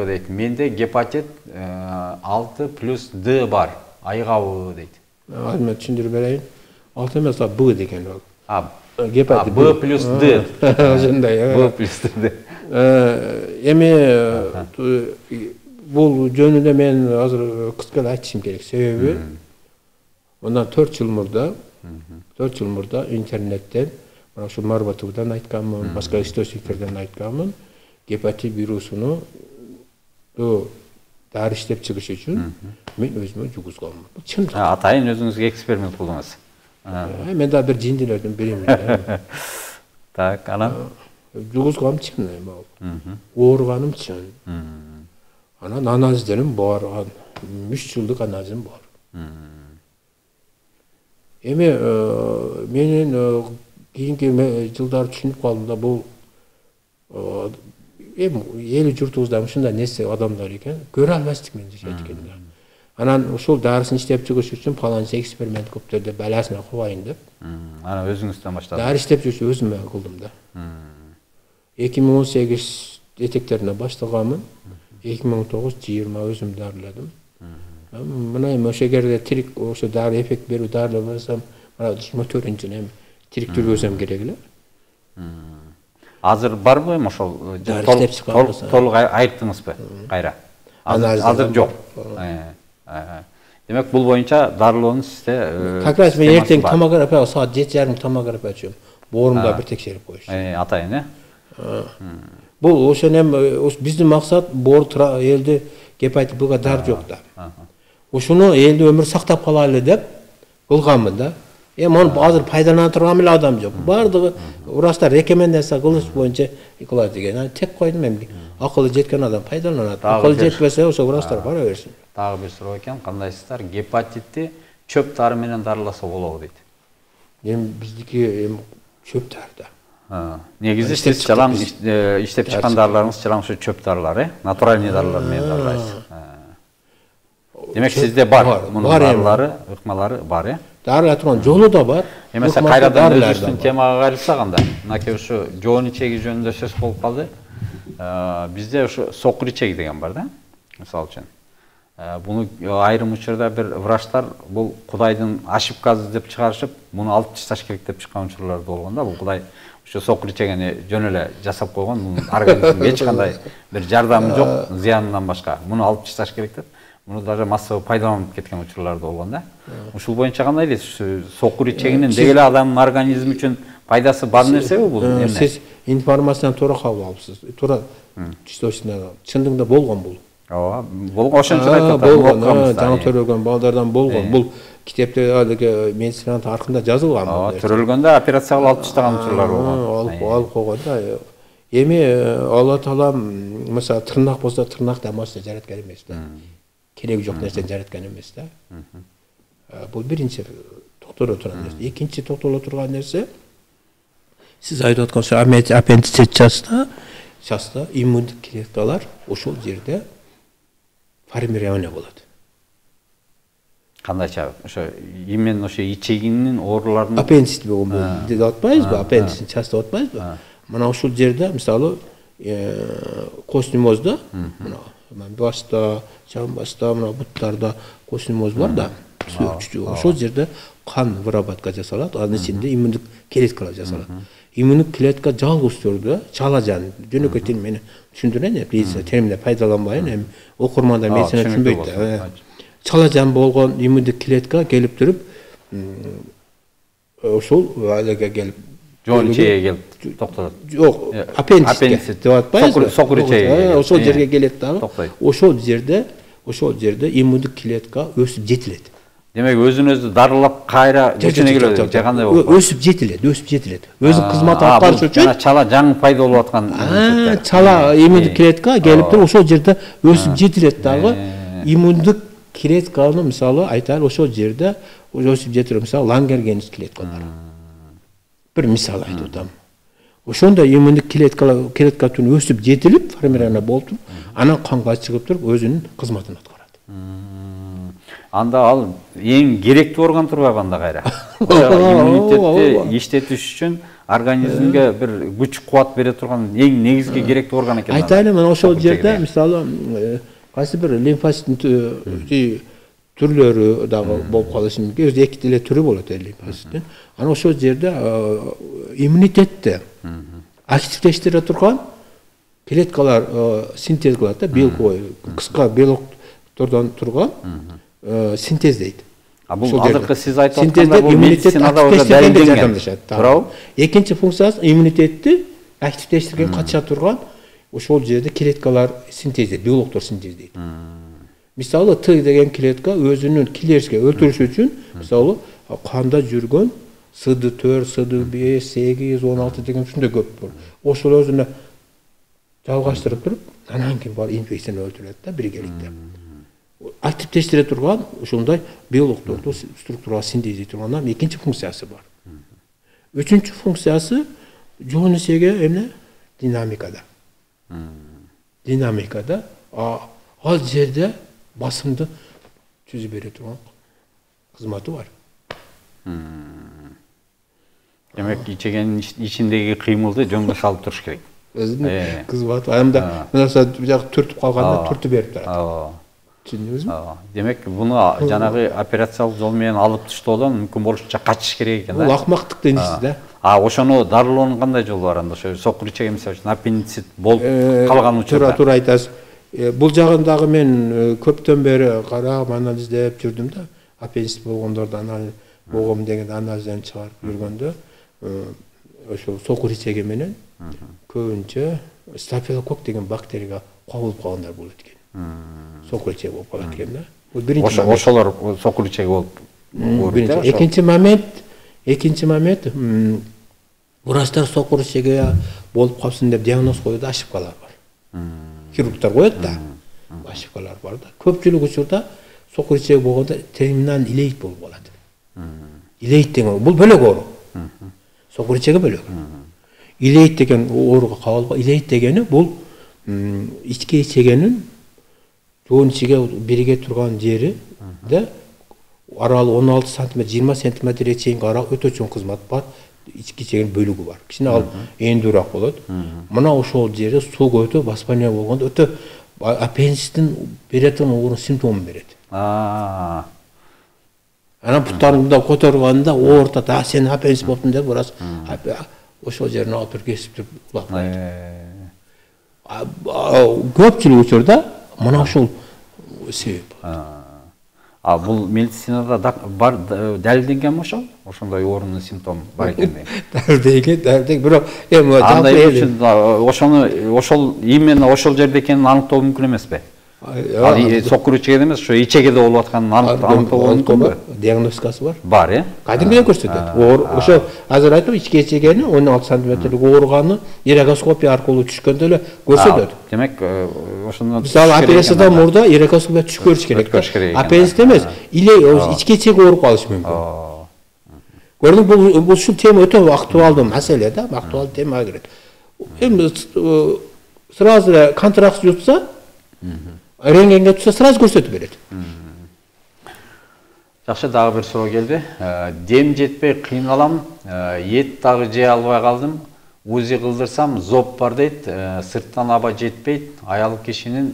дейт. Менде гепатит 6+D бар. Айгабы дейт. Мен түшүндүрүп берейин. 6 эмес, Б деген ол. Гепатит B+D. Ошондой. B+D. Эми бул жөнүндө мен азыр кыскача айтышым керек. Себеби мындан 4 жыл мурда интернеттен, мына ушу Марбатовдан айтканмын, башка источниктерден айтканмын, гепатит вирусуну дары иштеп чыгыш үчүн мен өзүмө жугузганмын. Бул чын. Атайын өзүңүзгө эксперимент кылдыңыз. Мен да бир жиндилерден берем. Так, анан жугузганым чын эми. Ооруганым чын. Анан анализдерим бар, 3 жылдык анализим бар. Эми менин кийинки жылдары түшүнүп калдым да, бул эли журтубузда ушундай нерсе адамдар экен, көрө албастык мен жашайт экен да. Анан ушул дарысын иштеп чыгыш үчүн паланча эксперимент көптөрдө баласына кубайын деп. Анан өзүңүздөн баштадыңыз. Дары иштеп жүрүп өзүм кылдым да. 2018 этектерине баштаганмын. 2009-20 өзүм дарыладым. Мына эми ошо жерде тирик ошо дары эффект берүү дарылап барсам, мына 24-жылы эми тирик жүргөзөм керек эле. Азыр барбы эми ошол толук айыптыңызбы кайра? Азыр жок. Демек бул боюнча дарылоону сизде как раз мен эртең томография саат 7:30 томография өтөм. Боорумда бир текшерип коюш. Атайын, Бул ошон эми биздин максат боор элди гепатит Б-га дары жок да. Ушуну элди өмүр сактап калалы деп кылганмын да. Эми аны азыр пайдалана турган эле адам жок. Бардыгы врачтар рекомендация кылыш боюнча кылат деген. Тек койдум эми акылы жеткен адам пайдаланат. Акылы жетпесе ошо врачтар бара берсин. Дагы бир суроо экен, кандайсыздар? Гепатитти чөп дары менен дарыласа болобу дейт. Эми биздики чөп дарда. Негизи сиз чалаң иштеп чыккан дарыларыңыз чалаң ушу чөп дарылар, натуральный дарылар менен дарылайсыз. Демек сизде бар, мунун дарылары, ыкмалары бар, Дарыла турган жолу да бар. Эмесе кайрадан өзүбүздүн темага кайрылсак анда, мынакей ушу жоон ичеги жөнүндө сөз болуп калды. Бизде ушу сокур ичеги деген бар да, мисалы үчүн. Буну айрым учурда бир врачтар бул Кудайдын ошибкасы деп чыгарышып, муну алып ташташ керек деп чыккан учурлар болгон да. Бул Кудай ушу сокур ичегени жөн эле жасап койгон, мунун организмге эч кандай бир жардамы жок, зыянынан башка. Муну алып ташташ керек деп, муну даже массовый пайдаланып кеткен учурлар болгон да. Ушул боюнча кандай дейсиз? Сокур ичегинин деги эле адамдын организми үчүн пайдасы бар нерсеби бул? Сиз информацияны туура кабыл алыпсыз. Туура источниктен чындыгында болгон бул. Ооба, болгон ошончо айтып атам. Жаңы төрөлгөн балдардан болгон. Бул китепте алыгы медицинанын тарыхында жазылган. Ооба, төрөлгөндө операцияга алып таштаган учурлар болгон. Алып койгон да. Эми Алла Таала мисалы тырнак болсо тырнак дамасына жараткан эмес да. Кереги жок нерсени жараткан эмес да. Бул биринчи токтоло турган нерсе. Экинчи токтоло турган нерсе сиз айтып аткан ошо аппендицит часто иммундук клеткалар ошол жерде формирование болот. Кандайча ошо именно ошо ичегинин ооруларынын аппендицит болгон деп атпайбызбы? Аппендицит часто атпайбызбы? Мына ушул жерде мисалы костнемозда мына башта, жан башта, мына буттарда костнемоз бар да. Ошол жерде кан выработка жасалат, анын ичинде иммундук клеткалар жасалат. Иммундук клетка жалгыз түрдө чала жан жөнөкөй тил менен түшүндүрөйүн, медицина терминде пайдаланбайын, эми окурмандар медицина түшүнбөйт да. Чала жан болгон иммундук клетка келип туруп ушул айлага келип жоон ичеге келип токтотот. Жок, аппендицит деп атпайбызбы? Сокур ичеге. Ошол жерге келет дагы. Токтойт. Ошол жерде иммундук клетка өсүп жетилет. Демек өзүн-өзү дарылап кайра жүчүнө келет. Же кандай болот? Өсүп жетилет. Өзүнүн кызматын аткарыш үчүн чала жаңы пайда болуп аткан. Чала иммундук клетка келип туруп ошол жерде өсүп жетилет дагы. Иммундук клетканы мисалы айтайлы ошол жерде өсүп жетилет. Мисалы Лангер-Генис клеткалар. Бир мисал айтып атам. Ошондой иммундук клетканын өсүп жетилип, формирование болуп, анан канга чыгып туруп өзүнүн кызматын аткарат. Анда ал эң керектүү орган турбайбы анда кайра? Иммунитетти иштетиш үчүн организмге бир күч кубат бере турган эң негизги керектүү орган экен. Айтайлы, мен ошол жерде мисалы кайсы бир лимфоциттин түрлөрү дагы болуп калышы мүмкүн. Өзү эки деле түрү болот лимфоциттин. Анан ошол жерде иммунитетти активдештире турган клеткалар синтез кылат да, белковой, кыска белоктордон турган синтездейт. Бул азыркы сиз айтып атканда бул медицинада уже далилденген. Туурабы? Экинчи функциясы иммунитетти активдештирген катыша турган ошол жерде клеткалар синтездейт, белоктор синтездейт. Мисалы Т деген клетка өзүнүн киллерге өлтүрүш үчүн мисалы канда жүргөн CD4, CD5, 8, 16 деген ушундай көп бар. Ошол өзүнө жалгаштырып туруп, анан кийин бар инфекцияны өлтүрөт да биргеликте. Активдештире турган ушундай белокторду структуралык синтездей турган экинчи функциясы бар. Үчүнчү функциясы жоон эсеге эмне? Динамикада. Динамикада ал жерде басымды түзүп бере турган кызматы бар. Демек, ичегенин ичиндеги кыймылды жөнгө салып туруш керек. Өзүнүн кызматы. Анда мынаса жак түртүп калганда түртүп берип турат. Түшүндүңүзбү? Демек, буну жанагы операциялык жол менен алып таштоодон мүмкүн болушунча качыш керек экен да. Бул акмактык денесиз да. Ошону дарылоонун кандай жолу бар анда? Ошо сокур ичеге мисалы үчүн аппендицит болуп калган учурда. Туура айтасыз. Бул жагындагы мен көптөн бери карап, анализдеп жүрдүм да. Аппендицит болгондорду анализ болгом деген анализден чыгарып жүргөндө ошол сокур ичеге менен көбүнчө стафилококк деген бактерияга кабылып калгандар болот экен. Сокур ичеге болуп калат экен да. Бул биринчи. Ошолор сокур ичеге болуп. Экинчи момент врачтар сокур ичеге болуп калсын деп диагноз коюуда ошибкалар бар. Хирургтар коет да. Ошибкалар бар да. Көпчүлүк учурда сокур ичеге болгондо терминал илейт болуп калат. Илейт деген бул бөлөк оору. Сокур ичеге бөлөк. Илейт деген ооруга кабылып, илейт дегени бул ички ичегенин жоон ичеге бириге турган жери да аралы 16 см, 20 см чейинки арал өтө чоң кызмат бар. Ички ичегенин бөлүгү бар. Кичине ал эндүүрөөк болот. Мына ошол жерде суу өтө воспаление болгондо өтө аппендицитин беретін оорунун симптомун берет. Анан буттарыңды которганда оорутат, сен аппендицит болуптун деп урас. Ошол жерин алып туруп кесип туруп улатпайт. Көпчүлүк учурда мына ошол себеп. Бул медицинада бар далилденгенби ошол? Ошондой оорунун симптому бар экени. Далилденген, бирок эми андай үчүн ошол именно ошол жерде экенин аныктоо мүмкүн эмеспи? Сокур ичегеде эмес, ошо ичегеде болуп атканын аныктоо мүмкүнбү? Диагностикасы бар. Бар, э? Кадимгиден көрсөтөт. Ошо азыр айтып ички ичегени 16 сантиметрлик ооруганы иреогоскопия аркылуу түшкөндө эле көрсөтөт. Демек, ошондон мисалы операциядан мурда иреогоскопия түшүп көрүш керек. Аппендицит эмес, иле ички ичеге ооруп калышы мүмкүн. Көрдүңүзбү, бул ушул тема өтө актуалдуу маселе да, актуалдуу темага кирет. Эми сразу эле контракт жутса, рентгенге түшсө сразу көрсөтүп берет. Жакшы, дагы бир суроо келди. Дем жетпей кыйналам, эт дагы жей албай калдым. УЗИ кылдырсам зоб бар дейт, сырттан аба жетпейт, аял кишимин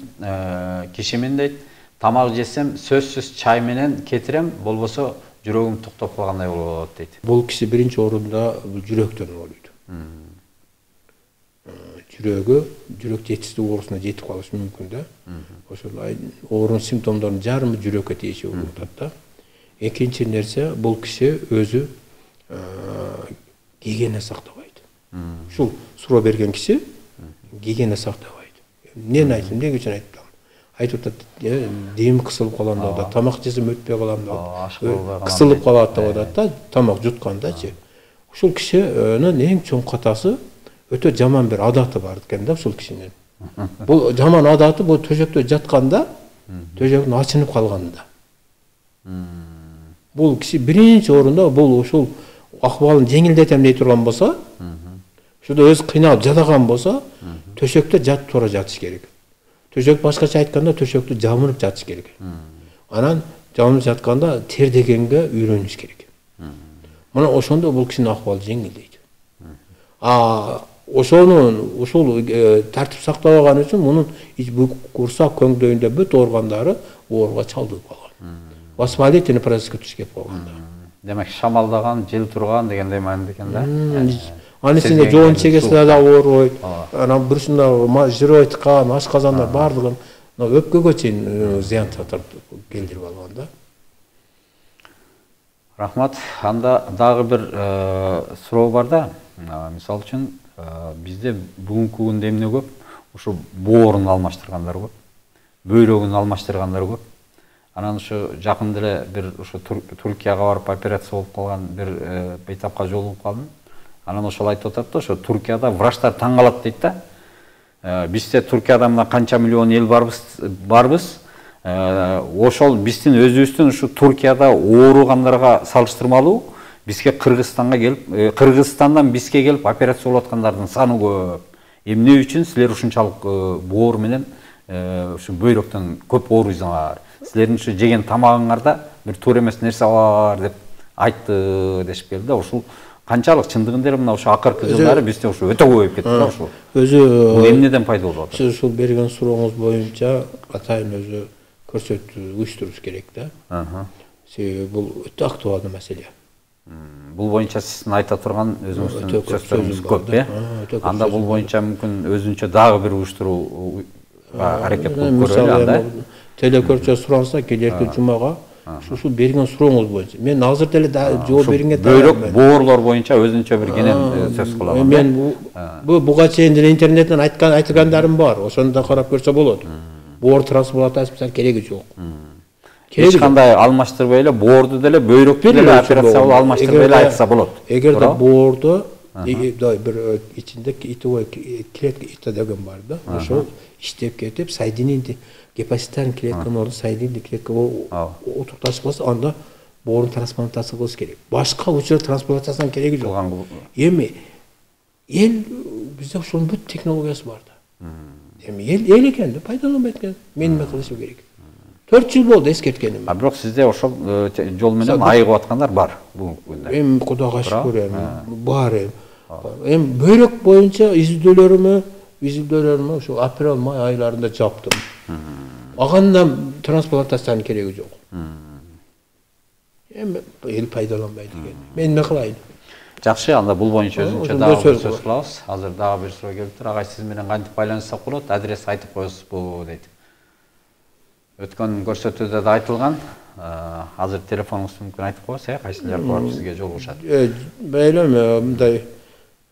дейт. Тамак жесем сөзсүз чай менен кетирем, болбосо жүрөгүм токтоп калгандай болот дейт. Бул киши биринчи орунда жүрөктөн өлөт. Жүрөк жетишсиздик оорусуна жетип калышы мүмкүн да. Ошол оорунун симптомдорунун жарымы жүрөккө тийиши болуп атат да. Экинчи нерсе, бул киши өзү гигиена сактабайт. Ушул суроо берген киши гигиена сактабайт. Эмнени айтып, эмне үчүн айтып? Айтып атат, дем кысылып калам деп атат, тамак жесем өтпөй калам деп. Кысылып калат деп атат да, тамак жуткандачы. Ушул кишинин эң чоң катасы өтө жаман бир адаты бар экен да ушул кишинин. Бул жаман адаты бул төшөктө жатканда, төшөктүн ачынып калганда. Бул киши биринчи орунда бул ушул акыбалын жеңилдетем дей турган болсо, ушуда өз кыйналып жатаган болсо, төшөктө жатып туура жатыш керек. Төшөк башкача айтканда төшөктү жамырып жатыш керек. Анан жамырып жатканда тердегенге үйрөнүш керек. Мына ошондо бул кишинин акыбалы жеңилдейт. Ушул тартип сактабаган үчүн мунун курсак көңдөйүндө бүт органдары ооруга чалдыгып калган. Воспалительный процесске түшүп калган. Демек шамалдаган, жел турган дегендей мааниде экен да. Анын ичинде жоон чегесине да ооруйт. Анан бурусунда жырой тыккан, ашказандар бардыгын өпкөгө чейин зыян келтирип алган да. Рахмат. Анда дагы бир суроо бар да. Мисалы үчүн бизде бүгүнкү күндө эмне көп? Ушу боорун алмаштыргандар көп. Бөйрөгүн алмаштыргандар көп. Анан ушу жакында эле бир ушу Туркияга барып операция болуп калган бир бейтапка жолугуп калдым. Анан ошол айтып атат да, ошо Туркияда врачтар таң калат дейт да. Бизде Туркияда мына канча миллион эл барбыз. Ошол биздин өзүбүздүн ушу Туркияда ооругандарга салыштырмалуу бизге Кыргызстанга келип, Кыргызстандан бизге келип операция болуп аткандардын саны көп. Эмне үчүн силер ушунчалык боор менен ушу бөйрөктөн көп ооруйсуңар? Силердин ушу жеген тамагыңарда бир туура эмес нерсе бар деп айтты дешип келди. Ушул канчалык чындыгында эле мына ушу акыркы жылдары бизде ушу өтө көбөйүп кетти да ушул. Бул эмнеден пайда болуп атат? Сиз ушул берген сурооңуз боюнча атайын өзү көрсөтүү уюштурууш керек да. Себеби бул өтө актуалдуу маселе. Бул боюнча сиздин айта турган өзүңүздүн сөздөрүңүз көп, э? Анда бул боюнча мүмкүн өзүнчө дагы бир уюштуруу аракет кылып көрөлү анда. Телекөрчө суранса келерки жумага ушул берген сурооңуз боюнча мен азыр деле жооп бергенге бөйрөк боорлор боюнча өзүнчө бир кенен сөз кылам. Мен буга чейин деле интернеттен айткандарым бар. Ошону да карап көрсө болот. Боор трансплантациясы кереги жок. Эч кандай алмаштырбай эле боорду деле бөйрөктү деле операция кылып алмаштырбай эле айтса болот. Эгерде боорду бир ичинде итовой клетка деген бар да. Ошол иштеп кетип соединительный гепатитарный клетканын ордуна соединительный клетка отукташып калса, анда боорун трансплантация кылыш керек. Башка учурда трансплантацияның кереги жок. Эми эл бизде ошонун бүт технологиясы бар да. Эми эл экен да, пайдаланбайт экен. Мен эме кылышым керек. 4 жыл болду эскерткеним. Бирок сизде ошол жол менен айыгып аткандар бар бүгүнкү күндө. Эми Кудайга шүкүр бар. Эми бөйрөк боюнча изилдөөлөрүмө ошо апрель-май айларында жаптым. Аганда трансплантациянын кереги жок. Эми эл пайдаланбайт экен. Мен эме кылайын? Жакшы, анда бул боюнча өзүнчө дагы сөз кылабыз. Азыр дагы бир суроо келиптир. Агай, сиз менен кантип байланыссак болот? Адрес айтып коесузбу дейт. Өткөн көрсөтүүдө да айтылган. Азыр телефонуңузду мүмкүн айтып коесуз, кайсылар бар сизге жолугушат? Байлам мындай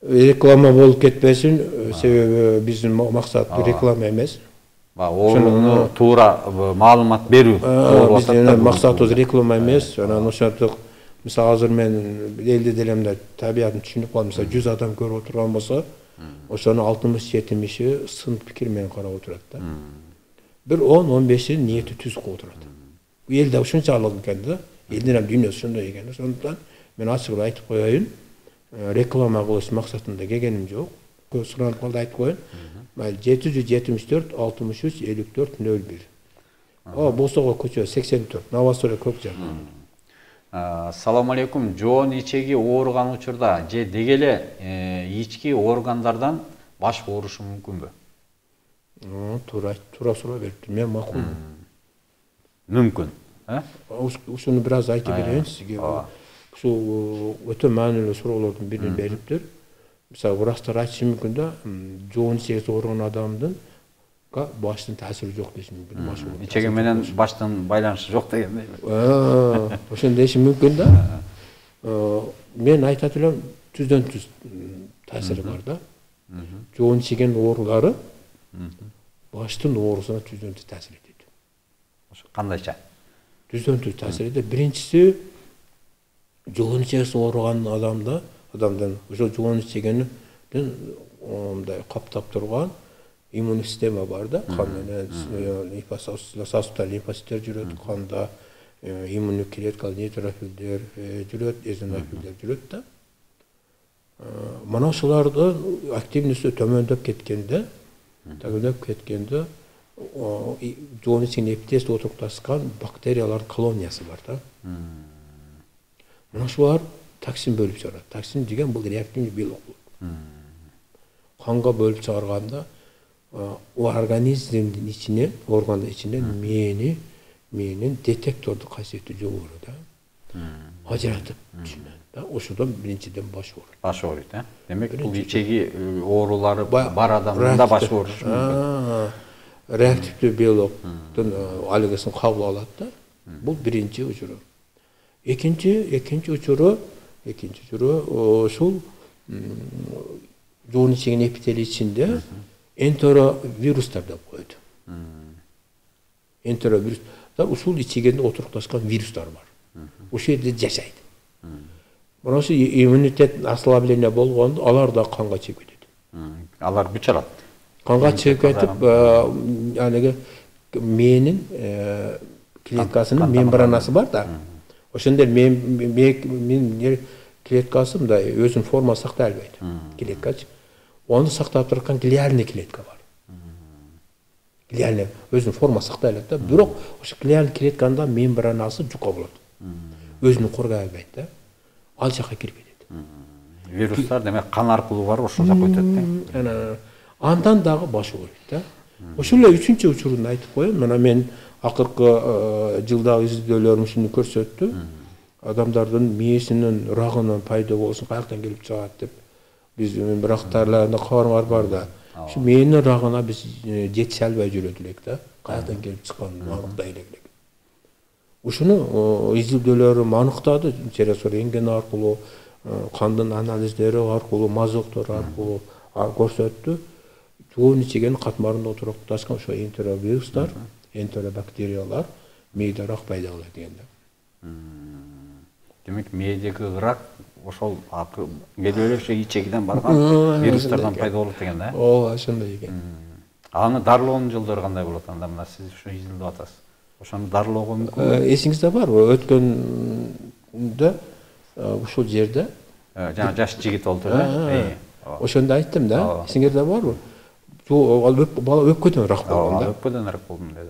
реклама болуп кетпесин, себеби биздин максат реклама эмес. Ооруну туура маалымат берүү. Биздин максатыбыз реклама эмес. Анан ошентип мисалы азыр мен элди деле мындай табиятын түшүнүп калдым. Мисалы 100 адам көрүп отурган болсо, ошонун 60-70-и сын пикир менен карап отурат да. Бир 10-15-и ниети түз кылып отурат. Элде ушунчалык экен да. Элдин ham дүйнөсү ошондой экен. Ошондуктан мен ачык айтып коеюн. Реклама кылыш максатында келгеним жок. Суранып калды айтып коеюн. 774 63 54 01. Босого көчө 84. Новострой көк жак. Салам алейкум. Жоон ичеги ооруган учурда же деги эле ички органдардан баш оорушу мүмкүнбү? Туура суроо бериптир. Мен макулмун. Мүмкүн, Ушуну бир аз айтып берейин сизге. Ушул өтө маанилүү суроолордун бирин бериптир. Мисалы врачтар айтышы мүмкүн да, жоон ичеги ооруган адамдын баштын таасири жок деши мүмкүн. Ичеги менен баштын байланышы жок дегендей. Ошону деши мүмкүн да. Мен айтат элем түздөн түз ta'siri var da. Жоғын içigen oğruları baştın oğrusuna tüzüntü ta'sir ediyor. Kandayça? Tüzüntü ta'sir ediyor. Birincisi жоғын içesin oğruğan adamdan o жоғын içigeni kaптap durgan immun sistemi var da, kanın sasıpta limfositler jüröt, kanda immunluk kletkal neitrofiller jüröt, eozinofiller jüröt da. Mana şularda aktivnisi tömöndöp ketkende, жоғын içigen epitesde oturuktaskan bakteriyalar koloniyası var da. Mana şular toksin bölüp çıkarат. Toksin degen bu reaktivni biolog. Kanга bölüp çıkarganda o organizmin içine, organda içinden menin detektordu kasiyeti jogorу da. Ajratıp düşünen da. Oşudan birinciden baş vurur. Baş vurur da. Demek bu içegi oğruları bar adamında baş vurur. Reaktivli biyologdun algısını kabul alat da. Bu birinci uçuru. İkinci uçuru şul жоғын içigen epiteli içinde enteroviruslar da koydu. Enteroviruslar usul içigende oturuklaşkan viruslar var. O şeyde yaşaydı. Burası immunitet asılabilene bolğanda alar da kanga çekip edildi. Alar büçalat. Kanga çekip edip yani menin kletkasının membranası var da. O şimdi men kletkasım da özün forma sakta elbette. Kletkası. Onu saktap turgan glialny kletka var. Glialny özün forma sakta elbette. Bирок oşu glialny kletkanda membranası juka bolot. Özünü korgay elbette. Al jaka kirip ketет. Viruslar demek kan arkılуу var, oşo jaka ötөт. Andan dagı başı koyup da. Oşuyla üçüncü uçurunu aytıp koyayım. Mana men akırkı жылдагы izlöөлөрүм şunu көрсөттü. Adamlardan miyesinin rağının payda olsun, kayaktan gelip çıkart deyip biz bıraktarlarında kavarlar var da şu miyenin rağına biz jetselbey jürödülek da kayaktan gelip çıkan anıktaylık. Uşunu izilдөөлөрүм anıktadı. Çeresor engen arkulu, kandın analizleri arkulu, mazoktor arkulu görsöttü. Çoğun içigen katmarında oturuktashkan şu enteroviruslar, enterobakteriyalar miyede rak payda olay degende. Demek miyedeki rak oşol geliyor şey içegiden bargan viruslardan payda olup degen da. O aşınday eken. Аны darloğun жылдары kандай bolot anda mына siz şu izilde atasiz. Oşonu darloğu mümkün. Esingizde var mı? Ötkönde uşul jerde jana jaş jigit oldu. Oşonda ayttım da. Esingizde var mı? Bala öpködөн rak bolgон da. Öpködөн rak boldum dedi.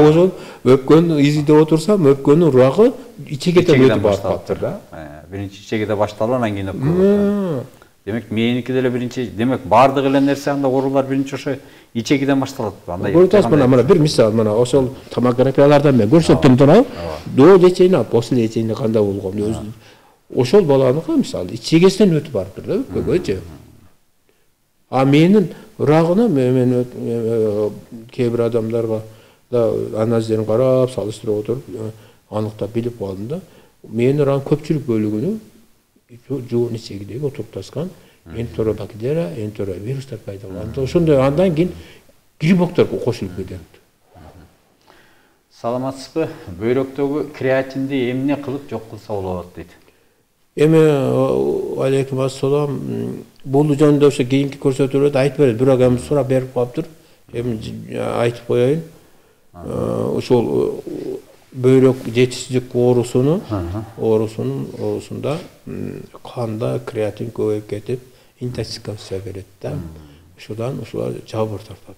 Oşol öpkön izide otursam öpkönün rakı içegeden ötüp barıp kaptır da. Birinci içegede baştalan andan keyin öpkön. Demek meyeniki de birinci, demek bardık ele nerse anda orular birinci oşo içegiden baştalat. Görüyorsunuz mana bir misal mana oşol tomografiyalardan ben görsettim turab. Doğu geçeyini, после geçeyini kanda bolgon. Oşol balanыкы misal içegesinden ötüp barıptır da öpkөгө. A menin rağına men kebir adamlarga da analizlerini qarab, salıştırıp oturup anıqtap bilip kaldım da menin rağın köpçülük bölügünü жоғын içegideki oturuktaskan enterobakteriya, enteroviruslar payda bolду. Ошондой andan keyin griboktor koşulup ketет. Саламатсызбы? Бөйрөктөгү креатинди эмне кылып жок кылса болот дейт. Эми алейкум ассалам. Бул жөнүндө ошо кийинки көрсөтүүлөрдө айтып берет. Бирок эми сурап берип калыптыр. Эми айтып коеюн. Ошол böyrek жетишсиздик оорусунда канда креатин көбөйүп кетип, интоксикация берет да. Ушудан ушулар жабыр тартат.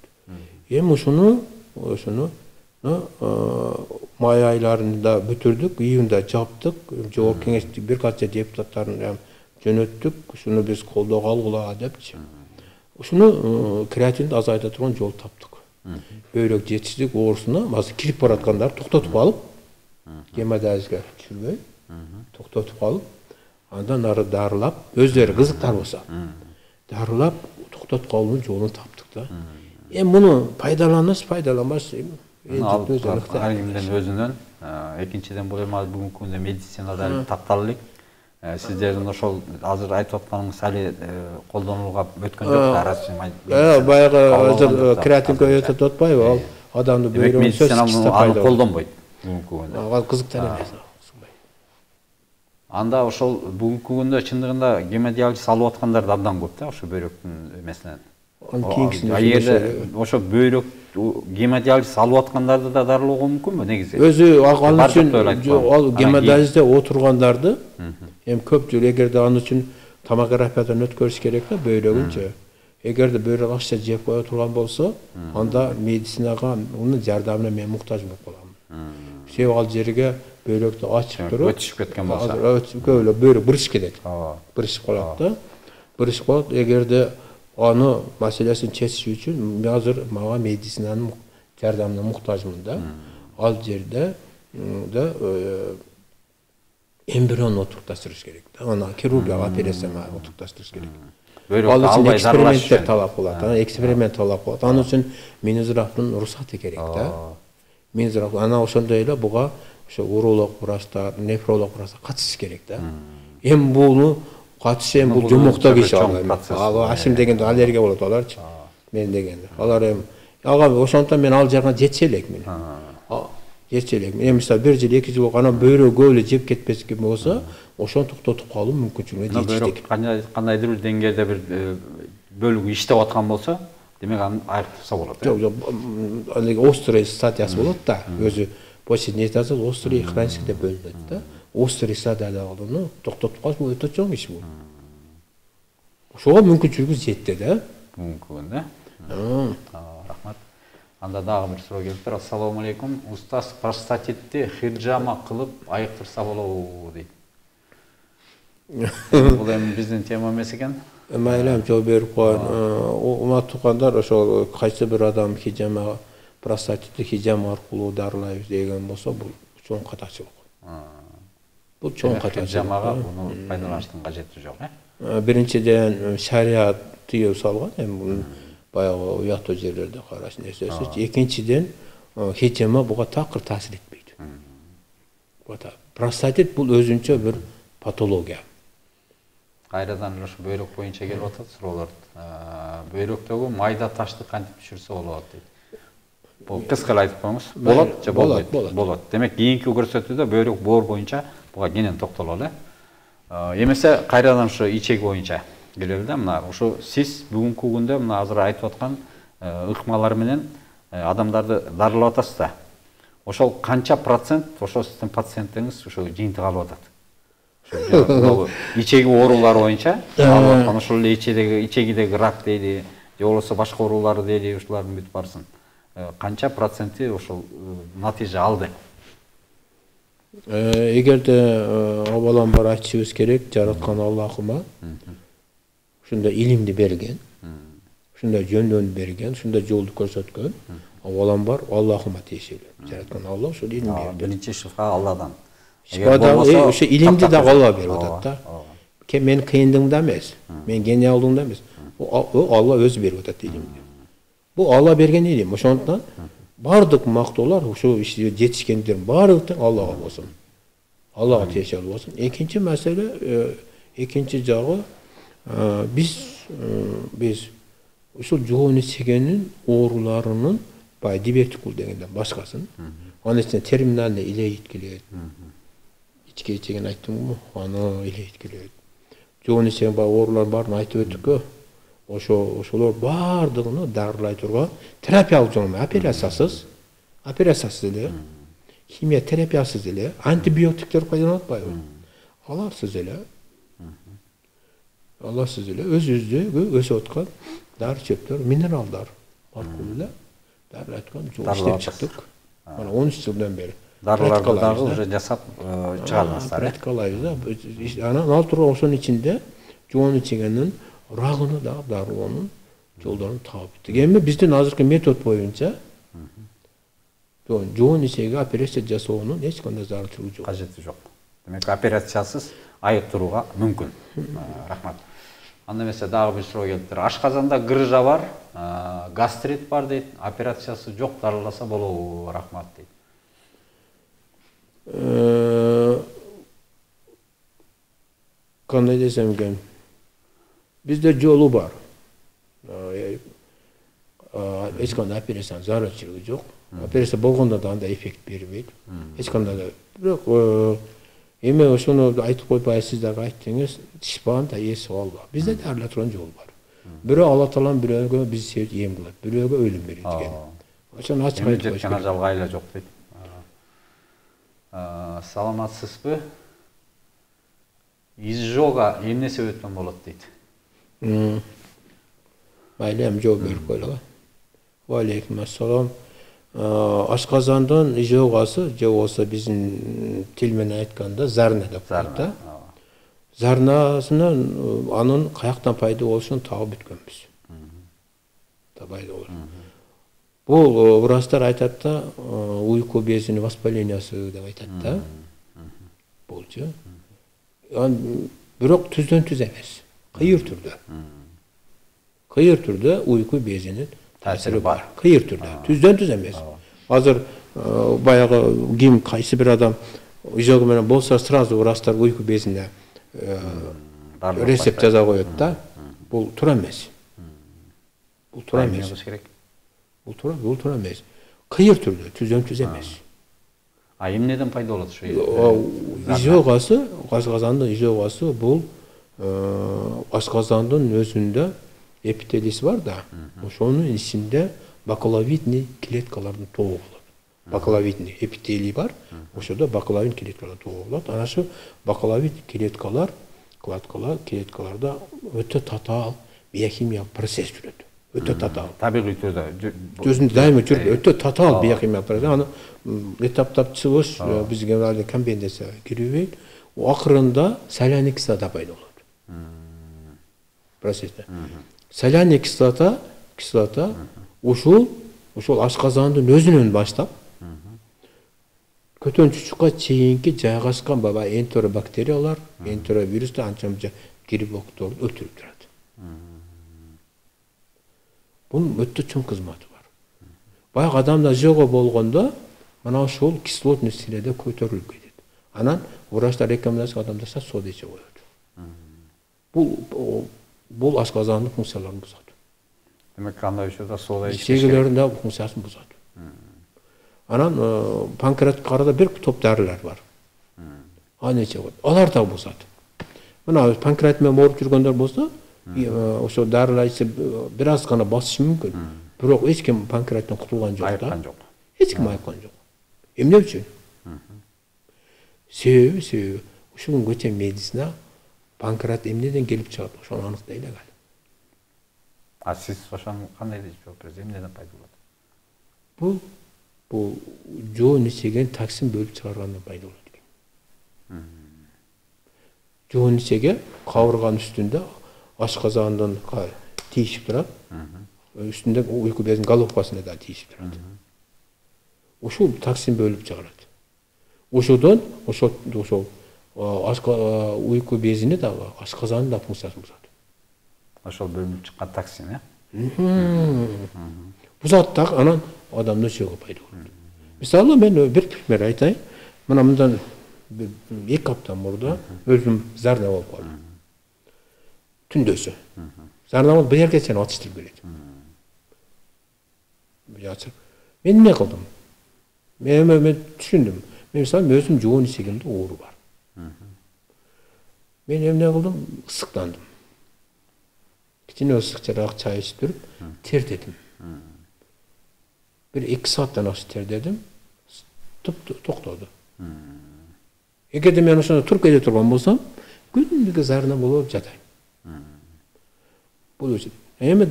Эми ушуну май айларында бүтүрдүк, июнда жаптык. Жогорку кеңештин бир канча депутаттарын жөнөттүк. Ушуну биз колдоого алгыла депчи. Ушуну креатинди азайта турган жол таптык. Böyrek жетишсиздик оорусуна азыр кирип бараткандар токтотуп алып, гемодиализге түшүрбөй, токтотуп алып, андан ары дарылап, өздөрү кызыктар болсо, дарылап токтотуп калуунун жолун таптык да. Эми муну пайдаланбас, Ар кимдин өзүнөн, экинчиден бул эми бүгүнкү күндө медицинада таптал элек. Сиздердин ошол азыр айтып атканыңыз али колдонууга өткөн жок, арасы баягы азыр креатинге өтөт атпайбы, ал адамды бөйрөгүн медицина аны колдонбойт бүгүнкү күндө. Ал кызыктар эмес. Анда ошол бүгүнкү күндө чындыгында гемодиализ алып аткандар да абдан көп да, ошо бөйрөктүн эмесинен. Эгерде ошо бөйрөк гемодиализ алып аткандарды да дарылоого мүмкүнбү негизи? Өзү ал үчүн ал гемодиализде отургандарды эми көп жыл эгерде ал үчүн томографиядан өткөрүш керек да бөйрөгүнчү. Эгерде бөйрөк акча жеп кое турган болсо, анда медицинага унун жардамына мен муктаж болуп калам. Себеби ал жерге бөйрөктү ачып туруп, өтүшүп кеткен болсо, көбүлө бөйрөк бырышып кетет. Бырышып калат да. Бырышып калат. Эгерде аны маселесин чечиш үчүн азыр мага медицинанын жардамына муктажмын да. Ал жерде да эмбрион отурукташтырыш керек да. Аны хирургиялык операцияга отурукташтырыш керек. Бөйрөктү албай дарылаш үчүн талап кылат. Эксперимент талап кылат. Аны үчүн Минздравдын уруксаты керек да. Минздрав ана ошондой эле буга ошо уролог врачтар, нефролог врачтар катышыш керек да. Эми буну катыш эми бул жомокто киши ал Ашим дегенде аллергия болот аларчы. Мен дегенде. Алар эми ага ошондон мен ал жагына жетчү элек мен. Жетчү элек. Эми мисалы 1 жыл 2 жыл ана бөйрөк көп эле жеп кетпеске болсо, ошону токтотуп калуу мүмкүнчүлүгүнө жетиштик. Кандайдыр бир деңгээлде бир бөлүгү иштеп аткан болсо, демек аны айыртса болот. Жок, жок. Острый стадиясы болот да. Өзү почти таза острый хронический деп бөлүнөт да. Острый стадиядагы токтотуп калыш бул өтө чоң иш бул. Ошого мүмкүнчүлүгү жетти да. Бүгүнкү күндө. Рахмат. Анда дагы бир суроо келиптир. Ассаламу алейкум. Устаз простатитти хиржама кылып айыктырса болобу дейт. Бул эми биздин тема эмес экен. Майлам жооп берип коеюн. Умат тукандар ошол кайсы бир адам хижама простатитти хижама аркылуу дарылайбыз деген болсо, бул чоң катачылык. Бул чоң катачылык. Хижамага муну пайдаланыштын кажети жок, Биринчиден шарият тыюу салган, эми бул баягы уяттуу жерлерде караш нерсеси. Экинчиден хижама буга такыр таасир этпейт. Простатит бул өзүнчө бир патология. Кайрадан ошо бөйрөк боюнча келип атат суроолор. Бөйрөктөгү майда ташты кантип түшүрсө болот дейт. Бул кыска айтып коюңуз. Болот же болбойт? Болот. Демек, кийинки көрсөтүүдө бөйрөк боор боюнча буга кенен токтололу. Эмесе кайрадан ошо ичеги боюнча келели да. Мына ошо сиз бүгүнкү күндө мына азыр айтып аткан ыкмалар менен адамдарды дарылап атасыз да. Ошол канча процент ошо сиздин пациенттериңиз ошо жыйынтык алып атат? Ичеги оорулары боюнча алып аткан ошол эле ичегидеги рак дейли, же болбосо башка оорулар дейли, ушулардын бүт барысын канча проценти ошол натыйжа алды? Эгерде аваламбар айтышыбыз керек, жараткан Аллахыма ушундай илимди берген, ушундай жөндөмдү берген, ушундай жолду көрсөткөн аваламбар Аллахыма тиешелүү. Жараткан Алла ошол илим берди. Биринчи шифа Алладан. Ошо илимди да Алла берип атат да. Мен кыйындыгымда эмес, мен гениалдыгымда эмес. Алла өзү берип атат илимди. Бул Алла берген илим. Ошондон бардык мактоолор ошо жетишкендер баары тең Аллага болсун. Аллага тиешелүү болсун. Экинчи маселе, экинчи жагы биз ушул жоон ичегенин ооруларынын бай дибертикул дегенден башкасын, анын ичинде терминальный илейт келет. Ичке ичеген айттымбы, аны илейт келет. Жоон ичеген бай оорулар баарын айтып өттүккө. Ошолор баардыгын дарылай турган терапиялык жол, операциясыз эле, химия терапиясыз эле, антибиотиктер пайдаланып атпайбы? Аларсыз эле, өзүбүздө өсүп аткан дары чөптөр, минералдар аркылуу эле дарылай аткан жол иштеп чыктык. Мына 13 жылдан бери. Дарыларды дагы уже жасап чыгардыңыздар. Практикалайбыз. Анан ал турган ошонун ичинде жоон ичегенин рагыны да дарылоонун жолдорун таап биттик. Эми биздин азыркы метод боюнча жоон ичеге операция жасоонун эч кандай зарылчылыгы жок. Кажети жок. Демек, операциясыз айыктырууга мүмкүн. Рахмат. Анда эмесе дагы бир суроо келиптир. Ашказанда грыжа бар, гастрит бар дейт. Операциясы жок, дарыласа болобу? Рахмат дейт. Kандай desem eкен, bizde жолу бар. Эч кандай операциянын зарылчылыгы жок. Операция болгондо да андай эффект бербейт. Эч кандай да. Бирок эме ошону айтып койбай сиздерге айттыңыз, шифанын да эси алба. Бизде дарылар турган жол бар. Бирөө Алла Таалам бирөөгө биз себеп эм кылат, бирөөгө өлүм берет экен. Ошону ачык айтып коюш керек. Ажалга айла жок дейт. Саламатсызбы? Изжога эмне себептен болот дейт. Mayli hem cevap verip koyla. Ve aleykümselam. Aşkazandan ijogası, olsa bizim tilmen aytkanda zarna деп koydu. Zarnasынан анын каяктан пайда болушун таап бүткөнбүз. Пайда болуш. Бул врачтар айтат да, уйку безинин воспалениясы деп айтат да. Болчу. Бирок түздөн түз эмес. Кыйыр түрдө уйку безинин таасири бар. Кыйыр түрдө, түздөн түз эмес. Азыр баягы ким кайсы бир адам ижогу менен болсо сразу врачтар уйку безине рецепт жаза коет да. Бул туура эмес. Бул туура эмес. Бул туура эмес. Кыйыр түрдө, түздөн түз эмес. Эмнеден пайда болот ошо? Ижогасы, ашказандын ижогасы бул ашказандын өзүндө эпителиси бар да, ошонун ичинде бакаловидный клеткалардын тобу болот. Бакаловидный эпителий бар, ошодо бакаловидный клеткалар тобу болот. Ana şu бакаловидный клеткаларда өтө татаал биохимиялык процесс жүрөт. Өтө татаал. Табигый түрдө. Өзүндө дайыма жүрүп, өтө татаал биохимиялык процесс. Аны этаптап чыгыш бизге али комбендация кирбейт. Акырында соляный кислота пайда болот. Процессте. Соляный кислота ушул ашказандын өзүнөн баштап көтөнчүчүккө чейинки жайгашкан баба энтеробактериялар, энтеровирустар анча-мынча грибокторду өлтүрүп турат. Бунун өтө чоң кызматы бар. Баягы адамда жого болгондо мына ушул кислотный среда көтөрүлүп кетет. Анан врачтар рекомендация адамдарга сода иче коет. Бул ашказандын функцияларын бузат. Демек кандай учурда сода ичиш керек. Ичегилеринде функциясын бузат. Анан панкреатка карата бир топ дарылар бар. Аны иче коет. Алар да бузат. Мына панкреат менен ооруп жүргөндөр болсо, ошо дарылар ичсе бир аз гана басышы мүмкүн. Бирок эч ким панкреаттан кутулган жок да. Эч ким айыккан жок. Эмне үчүн? Себеби ушул күнгө чейин медицина панкреат эмнеден келип чыгат, ошону аныктай элек. Сиз ошону кандай жооп бересиз? Эмнеден пайда болот? Бул жоон ичеген токсин бөлүп чыгаргандан пайда болот экен. Жоон ичеге кабырганын үстүндө ашказандын тийишип турат. Үстүндө уйку безинин головкасына да тийишип турат. Ушул токсин бөлүп чыгарат. Ошодон ошол уйку безини да ашказандын да функциясын бузат. Ошол бөлүнүп чыккан токсин, бузат так, анан адамда жого пайда болот. Мисалы мен бир пример айтайын. Мына мындан 2 апта мурда өзүм зарна болуп калдым. Түндөсү. Зарна болуп бир чейин атыштырып келет. Мен эмне кылдым? Мен түшүндүм. Мен мисалы өзүм жоон ичегимде оору бар. Мен эмне кылдым? Ысыктандым. Кичине ысыкчараак чай ичип туруп, тердедим. Bir 2 saatten aşağı terledim. Toktladı. Эгерде мен ошондо туруп кете турган болсом, күндүгү зарна болуп жатайм. Бул үчүн. Эми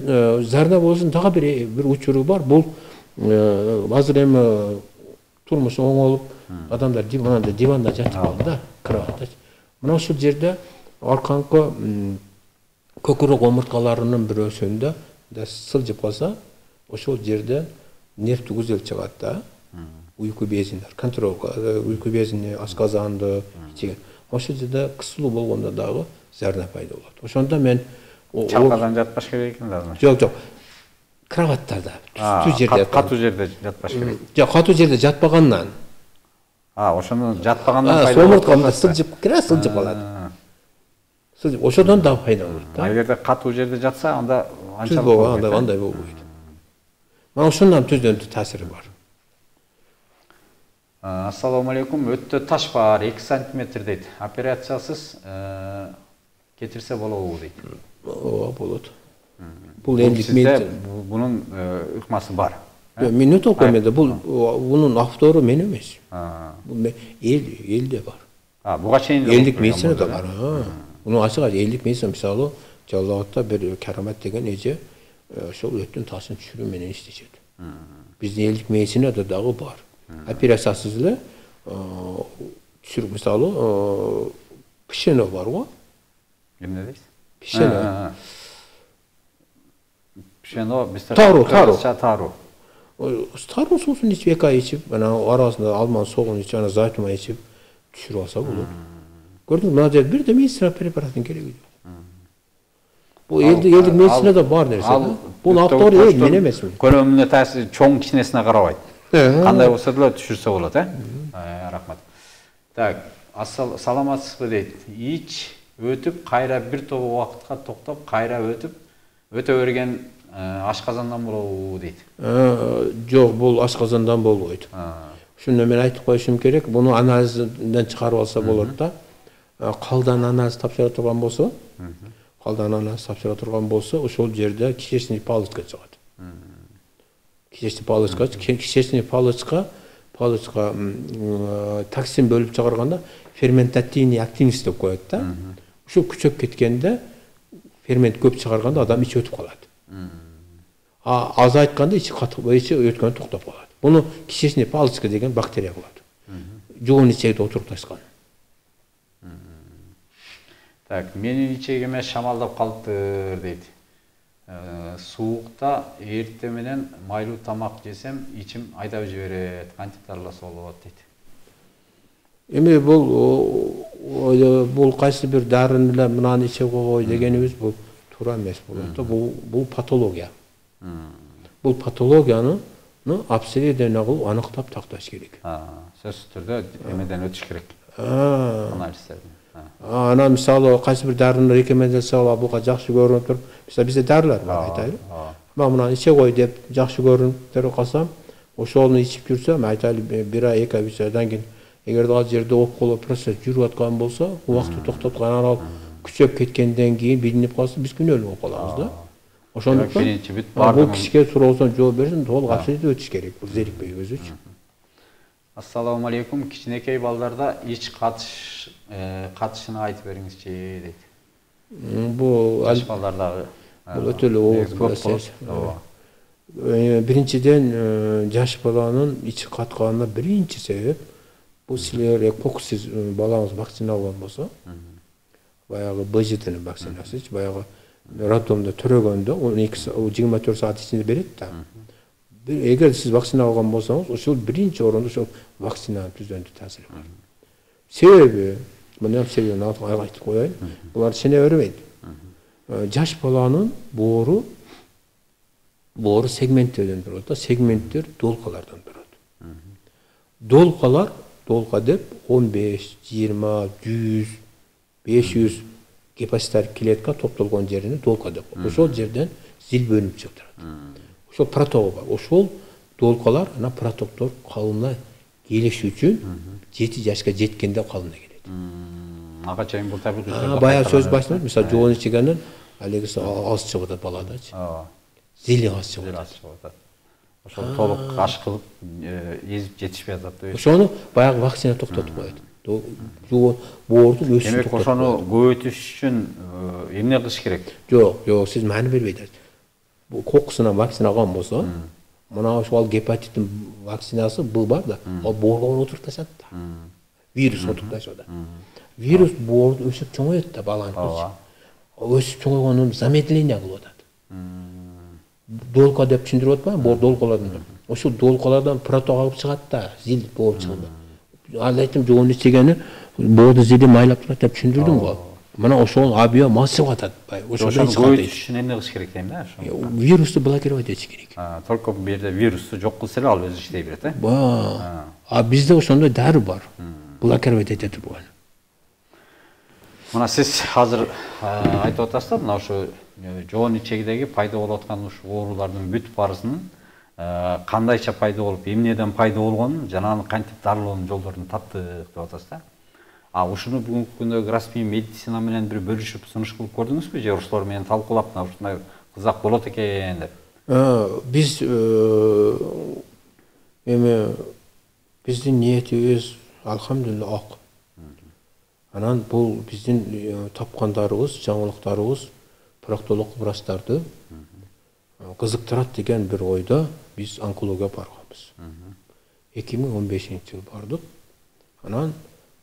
зарна болушунун дагы бир учуру бар. Бул азыр эми турмуш оңолуп, адамдар диванда жатып калды да, кроватта. Мына ушул жерде арканкы көкүрөк омурткаларынын бирөөсүндө да сылжып калса, ошол жерде нерв түгүзүлүп чыгат да. Уйку безинин контрол, уйку безини, ашказанды ичиген. Ошол жерде кысылуу болгондо дагы зарна пайда болот. Ошондо мен чалкадан жатпаш керек экен да. Жок. Кроваттарда, түстүү жерде. Катуу жерде жатпаш керек. Жок, катуу жерде жатпагандан. Ошону жатпагандан пайда болот. Омурткамда сылжып калат. Ошодон да пайдаланат да. Эгерде катуу жерде жатса, анда Түз болгон андай болбойт. Мана ошондон түздөн таасири бар. Ассаламу алейкум. Өттө таш бар, 2 сантиметр дейт. Операциясыз кетирсе болобу дейт. Ооба, болот. Бул элдик медицина. Бунун ыкмасы бар. Мен өтө коймоду. Бунун автору мен эмес. Бул элде бар. Буга чейин элдик медицина да бар. Муну ачык элдик медицина мисалы Жалал Абадта бир Карамат деген эже ошол өттүн тасын түшүрүү менен иштешет. Биздин элдик медицинада дагы бар. Операциясыз эле түшүрүп мисалы пишено бар го. Эмне дейсиз? Пишено. Пишено бизде тару. Тару суусун ичип 2 ай ичип, анан арасында алман согун ичип, анан зайтума ичип түшүрүп алса болот. Көрдүңүзбү, мына жерде бир да медицина препараттын кереги жок. Бул элдик медицинада бар нерсе да. Бул автор мен эмесмин. Көрөмүнө таасир чоң кичинесине карабайт. Кандай болсо деле түшүрсө болот, рахмат. Так, саламатсызбы дейт. Ич өтүп, кайра бир топ убакытка токтоп, кайра өтүп, өтө берген ашказандан болобу дейт. Жок, бул ашказандан болбойт. Ушуну мен айтып коюшум керек. Буну анализден чыгарып алса болот да. Калдан анализ тапшыра турган болсо, ошол жерде кишечный палочка чыгат. Кишечный палочка токсин бөлүп чыгарганда ферментативный активность деп коет да. Ушул күчөп кеткенде фермент көп чыгарганда адам ичи өтүп калат. Азайтканда ичи өткөн токтоп калат. Буну кишечный палочка деген бактерия кылат. Жоон ичекте отурукташкан. Так, менин ичегиме шамалдап калыптыр дейт. Суукта эртең менен майлуу тамак жесем, ичим айдап жиберет. Кантип дарыласа болот дейт. Эми бул кайсы бир дарыны эле мынаны иче койгой дегенибиз бул туура эмес болот да. Бул патология. Бул патологияны обследование кылып аныктап такташ керек. Сөзсүз түрдө эмеден өтүш керек. Анализдерден. Анан мисалы кайсы бир дарыны рекомендациялап буга жакшы көрүнүп туруп, мисалы бизде дарылар бар айтайлы. Мына иче кой деп жакшы көрүнүп калсам, ошону ичип жүрсөм, айтайлы 1 ай 2 ай 3 айдан кийин эгерде ал жерде около процесс жүрүп аткан болсо, убакытты токтоткон анан күчөп кеткенден кийин билинип калса, биз күнөөлүү болуп калабыз да. Ошондуктан бул кишиге суроосуна жооп берсин, толук обследование өтүш керек, бул зерикпей өзүчү. Ассаламу алейкум. Кичинекей балдарда ич катышын айтып бериңизчи дейт. Бул балдардагы өтө эле оор. Биринчиден жаш баланын ичи катканына биринчи себеп бул силер эпоксиз балаңыз вакцина алган болсо, баягы БЖТнын вакцинасы, баягы роддомдо төрөгөндө 24 саат ичинде берет да. Эгер сиз вакцина алган болсоңуз, ошол биринчи орондо ошол вакцинанын түздөн таасири бар. Себеби, мына себебин айтып коеюн. Булар сене бербейт. Жаш баланын боору сегменттерден турат да, сегменттер долкалардан турат. Долка деп 15, 20, 100, 500 гепатиттар клетка топтолгон жерине долка деп коет. Ошол жерден зил бөлүнүп чыгып турат. Ошол проток бар. Ошол долкалар ана протоктор калына келиш үчүн 7 жашка жеткенде калына келет. Ага чейин бул табигый. Баягы сөз башында, мисалы жоон ичигенин алегиси аз чыгып атат баладачы. Зили аз чыгып атат. Ошол толук аш кылып эзип жетишпей атат. Ошону баягы вакцина токтотуп коет. Боордун өсүшүн токтотуп. Демек ошону көбөйтүш үчүн эмне кылыш керек? Жок, сиз маани бербейсиз. Кокусунан вакцина алган болсо, мына ошол гепатиттин вакцинасы бул бар да, ал боорго отурукташат да. Вирус отурукташат да. Вирус боорду өсүп чоңойот да баланын ичи. Өсүп чоңойгонун замедление кылып атат. Долка деп түшүндүрүп атпайбы? Боор долкалардан. Ошол долкалардан проток алып чыгат да, зил боор чыгат. Ал айтым жоон ичигени боорду зили майлап турат деп түшүндүрдүм го. Мына ошол абия масып атат. Ошондой көбөйтүш үчүн эмне кылыш керек дейм да? Вирусту блокировать этиш керек. Только бул жерде вирусту жок кылса эле ал өзү иштей берет, бизде ошондой дары бар. Блокировать эте турган. Мына сиз азыр айтып атасыз да, мына ушу жоон ичегидеги пайда болуп аткан ушу оорулардын бүт барысын кандайча пайда болуп, эмнеден пайда болгонун жана аны кантип дарылоонун жолдорун таптык деп атасыз да. Ушуну бүгүнкү күндө расмий медицина менен бир бөлүшүп сунуш кылып көрдүңүзбү же ошолор менен талкуулап ушундай кызак болот экен деп? Биз биздин ниетибиз алхамдулилла ак. Анан бул биздин тапкандарыбыз, жаңылыктарыбыз проктолог врачтарды кызыктырат деген бир ойдо биз онкологияга барганбыз. 2015-жылы бардык. Анан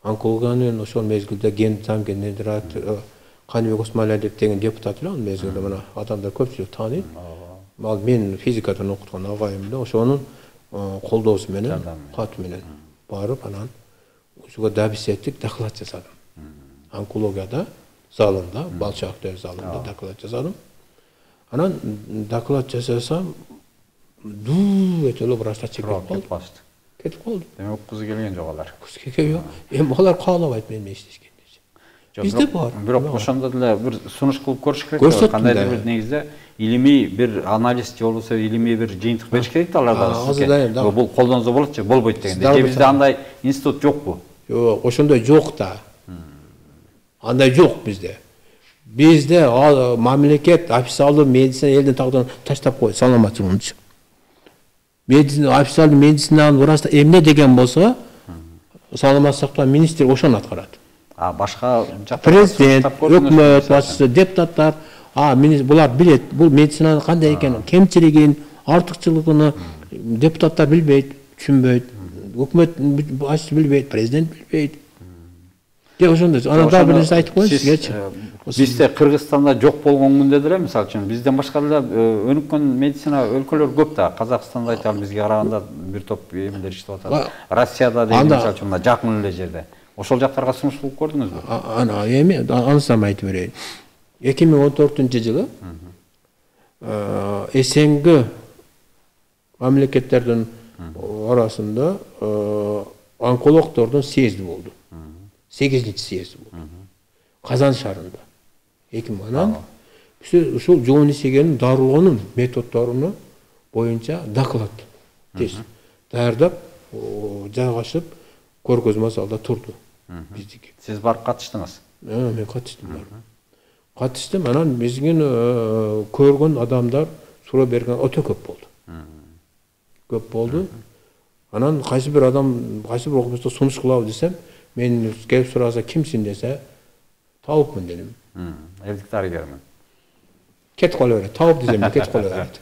онкологиянын ошол мезгилде Гензам Генерат Каныбек Осмоналиев деген депутат эле, ал мезгилде мына адамдар көпчүлүк тааныйт. Ал мен физикадан окуткан агайым эле, ошонун колдоосу менен, каты менен барып, анан ушуга дабис эттик, доклад жасадым. Онкологияда залында, Балчактар залында доклад жасадым. Анан доклад жасасам, өтөлүп врачтар чекип калды. Кетип калды. Демек кызы келген жок алар. Кыз келген жок. Эми алар каалабайт менен иштешкенди. Бизде бар. Бирок ошондо деле бир сунуш кылып көрүш керек. Кандайдыр бир негизде илимий бир анализ же болбосо илимий бир жыйынтык бериш керек да аларга. Бул колдонсо болот же болбойт дегенде. Же бизде андай институт жокпу? Жок, ошондой жок да. Андай жок bizde. Bizde мамлекет официалдуу медицина элдин тагдын таштап коет, саламатчылыгын үчүн. Медицина официалдуу медицинанын врачта эмне деген болсо, саламаттык сактоо министри ошону аткарат. Башка президент, өкмөт башчысы, депутаттар, булар билет, бул медицинанын кандай экенин, кемчилигин, артыкчылыгын депутаттар билбейт, түшүнбөйт. Өкмөт башчысы билбейт, президент билбейт. Ошондой. Анан дагы бир нерсе айтып коеюн сизгечи. Бизде Кыргызстанда жок болгон күндө деле, мисалы үчүн, бизден башка деле өнүккөн медицина өлкөлөр көп да. Казакстанда айталы бизге караганда бир топ эмелер иштеп атат. Россияда деген мисалы үчүн жакын эле жерде. Ошол жактарга сунуш кылып көрдүңүзбү? Ана эми анысам айтып берейин. 2014-жылы СНГ мамлекеттердин арасында онкологдордун съезди болду. 8-съезди болду. Казан шаарында. Анан ушул жоон ичегенин дарылоонун методдоруну боюнча доклад даярдап, жайгашып, көргөзмө залда турду. Биздики. Сиз барып катыштыңыз? Мен катыштым. Катыштым, анан биздин көргөн адамдар суроо берген өтө көп болду. Көп болду. Анан кайсы бир адам, кайсы бир окумушту сунуш кылабы десем, мен келип сураса кимсиң десе, Тауыпмын дедим. Элдик дарыгермин. Кетип кала берет. Тауып десем, кетип кала берет.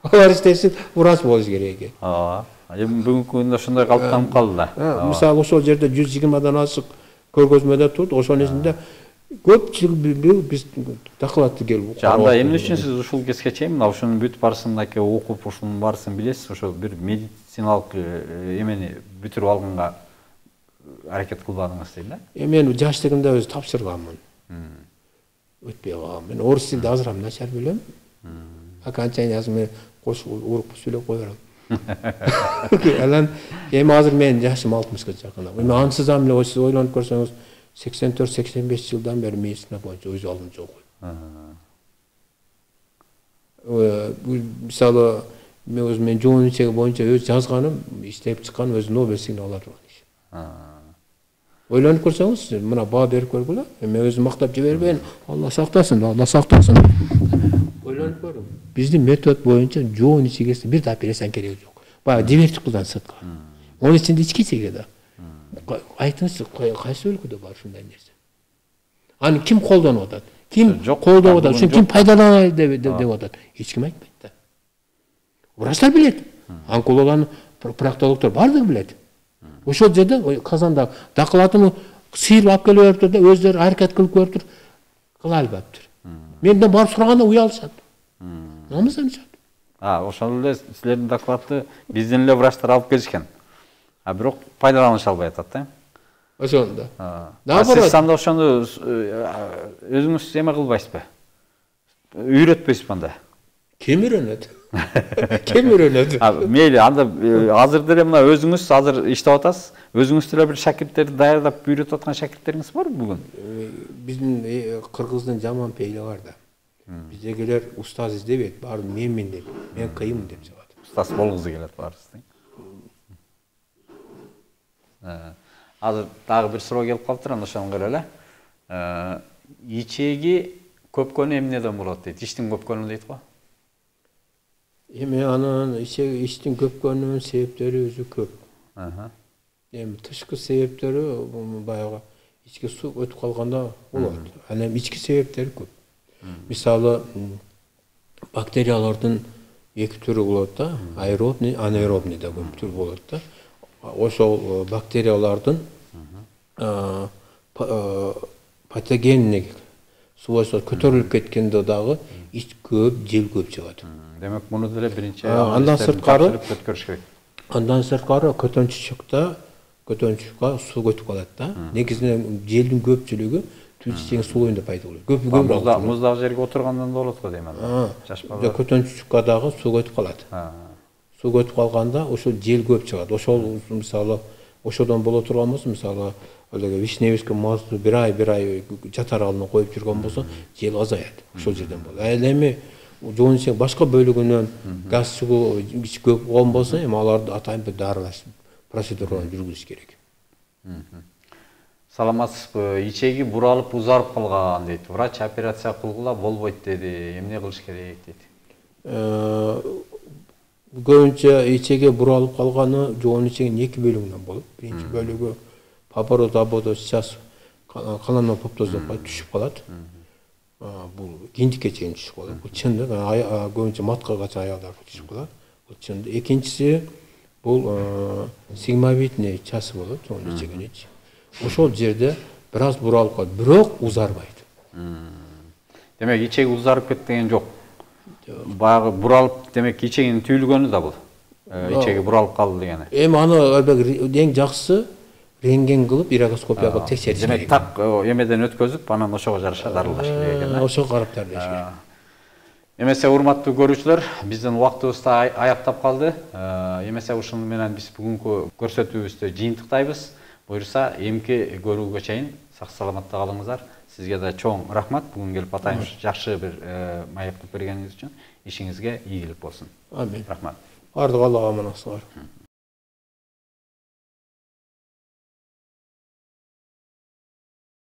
Алар иштешин врач болуш керек экен. Эми бүгүнкү күндө ошондой калыптанып калды да. Мисалы ошол жерде 120 ашык көргөзмөдө турду. Ошонун ичинде көпчүлүк биз докладты келип. Анда эмне үчүн сиз ушул кезге чейин мына ушунун бүт барысын окуп, ушунун барысын билесиз, ошо бир медициналык эмени бүтүрүп алганга аракет кылбадыңыз дейм да? Мен жаштыгымда өзү тапшырганмын. Өтпөй калгам. Мен орус тилди азырам начар билем. Окончаниясын мен кошуп уруп сүйлөп кое берем. Анан эми азыр менин жашым 60-га жакын. Эми ансызам эле сиз ойлонуп көрсөңүз 84-85 жылдан бери медицина боюнча өз алдын жок. Мисалы мен жоон ичеги боюнча өз жазганым, иштеп чыккан өз Нобель сыйлыгын ала турган иш. Ойлонуп көрсөңүз, мына баа берип көргүлө. Мен өзүм мактап жибербейин. Алла сактасын, Алла сактасын. Ойлонуп көрүм. Биздин метод боюнча жоон ичегиси бир да операция кереги жок. Баягы дивертикулдан сыртка. Онун ичинде ички ичеги да. Айтыңызчы, кайсы өлкөдө бар ушундай нерсе? Аны ким колдонуп атат? Ким колдоп атат? Ушун ким пайдаланат деп атат? Эч ким айтпайт да. Врачтар билет. Онкологдун проктологдор бардыгы билет. Ошол жерде Казанда докладын сыйрып алып келип бериптир да, өздөрү аракет кылып көрүптүр, кыла албаптыр. Менден барып сураганда уялышат. Намысанышат. Ошол эле силердин докладты биздин эле врачтар алып келишкен. Бирок пайдаланыша албай атат да. Ошондо. Сиз анда ошону өзүңүз эме кылбайсызбы? Үйрөтпөйсүзбү анда? Kim öğrenedi? Kim öğrenedi? Meyli, anda azыр деле мына өзүңүз азыр иштеп атасыз. Өзүңүз деле бир шакирттерди даярдап үйрөтүп аткан шакирттериңиз барбы бүгүн? Биздин кыргыздын жаман пейли бар да. Биздегилер устаз издебейт, баары менмин деп, мен кыйынмын деп чыгат. Устаз болгусу келет баарыбыз. Азыр дагы бир суроо келип калыптыр, анда ошону көрөлү эле. Ичеги көпкөнү эмнеден болот дейт? Иштин көпкөнү дейт го. Эми анын иштин көпкөнүнүн себептери өзү көп. Эми тышкы себептери баягы ички суу өтүп калганда болот. Анан эми ички себептери көп. Мисалы бактериялардын эки түрү болот да, аэробный, анаэробный да көп түр болот да. Ошол бактериялардын патогенник свойства көтөрүлүп кеткенде дагы ич көп, жел көп чыгат. Демек муну деле биринчи андан сырткары өткөрүш керек. Андан сырткары көтөнчүккө суу өтүп калат да. Негизинен желдин көпчүлүгү түз сулуунда пайда болот. Көп муздак жерге отургандан да болот го дейм анда. Жашпаган. Көтөнчүккө дагы суу өтүп калат. Суу өтүп калганда ошол жел көп чыгат. Ошол мисалы ошодон боло турган болсо, мисалы вишневский мазды бир ай жатар алдына коюп жүргөн болсо, жел азаят. Ошол жерден болот. Эми жоон ичинин башка бөлүгүнөн газ чыгуу көп болгон болсо, эми аларды атайын бир дарылаш процедураларды жүргүзүш керек. Саламатсызбы? Ичеги буралып узарып калган дейт. Врач операция кылгыла болбойт деди. Эмне кылыш керек дейт? Көбүнчө ичеге буралып калганы жоон ичегинин эки бөлүгүнөн болот. Биринчи бөлүгү папород абодо сейчас каналына поптоздоп түшүп калат. Бул киндикке чейин түшүп калат. Бул чындык. Көбүнчө маткагача аялдар түшүп калат. Бул чындык. Экинчиси бул сигмовидный часы болот, жоон ичегин ич. Ошол жерде бир аз буралып калат, бирок узарбайт. Демек ичеги узарып кеткен жок. Баягы буралып, демек ичегинин түйүлгөнү да бул. Ичеги буралып калды дегени. Эми аны эң жакшысы рентген кылып, ироскопия кылып текшериш керек. Демек так эмеден өткөзүп, анан ошого жараша дарылаш керек экен. Ошого карап дарылаш керек. Эмесе урматтуу көрүүчүлөр, биздин убактыбыз да аяктап калды. Эмесе ушуну менен биз бүгүнкү көрсөтүүбүздү жыйынтыктайбыз. Буюрса, эмки көрүүгө чейин сак саламатта калыңыздар. Sizge de çok rahmat. Bugün gelip atayım жақсы bir mayak bергенiniz için işinizge iyilik olsun. Amin. Rahmat. Ardıq Allah'a emanet olun.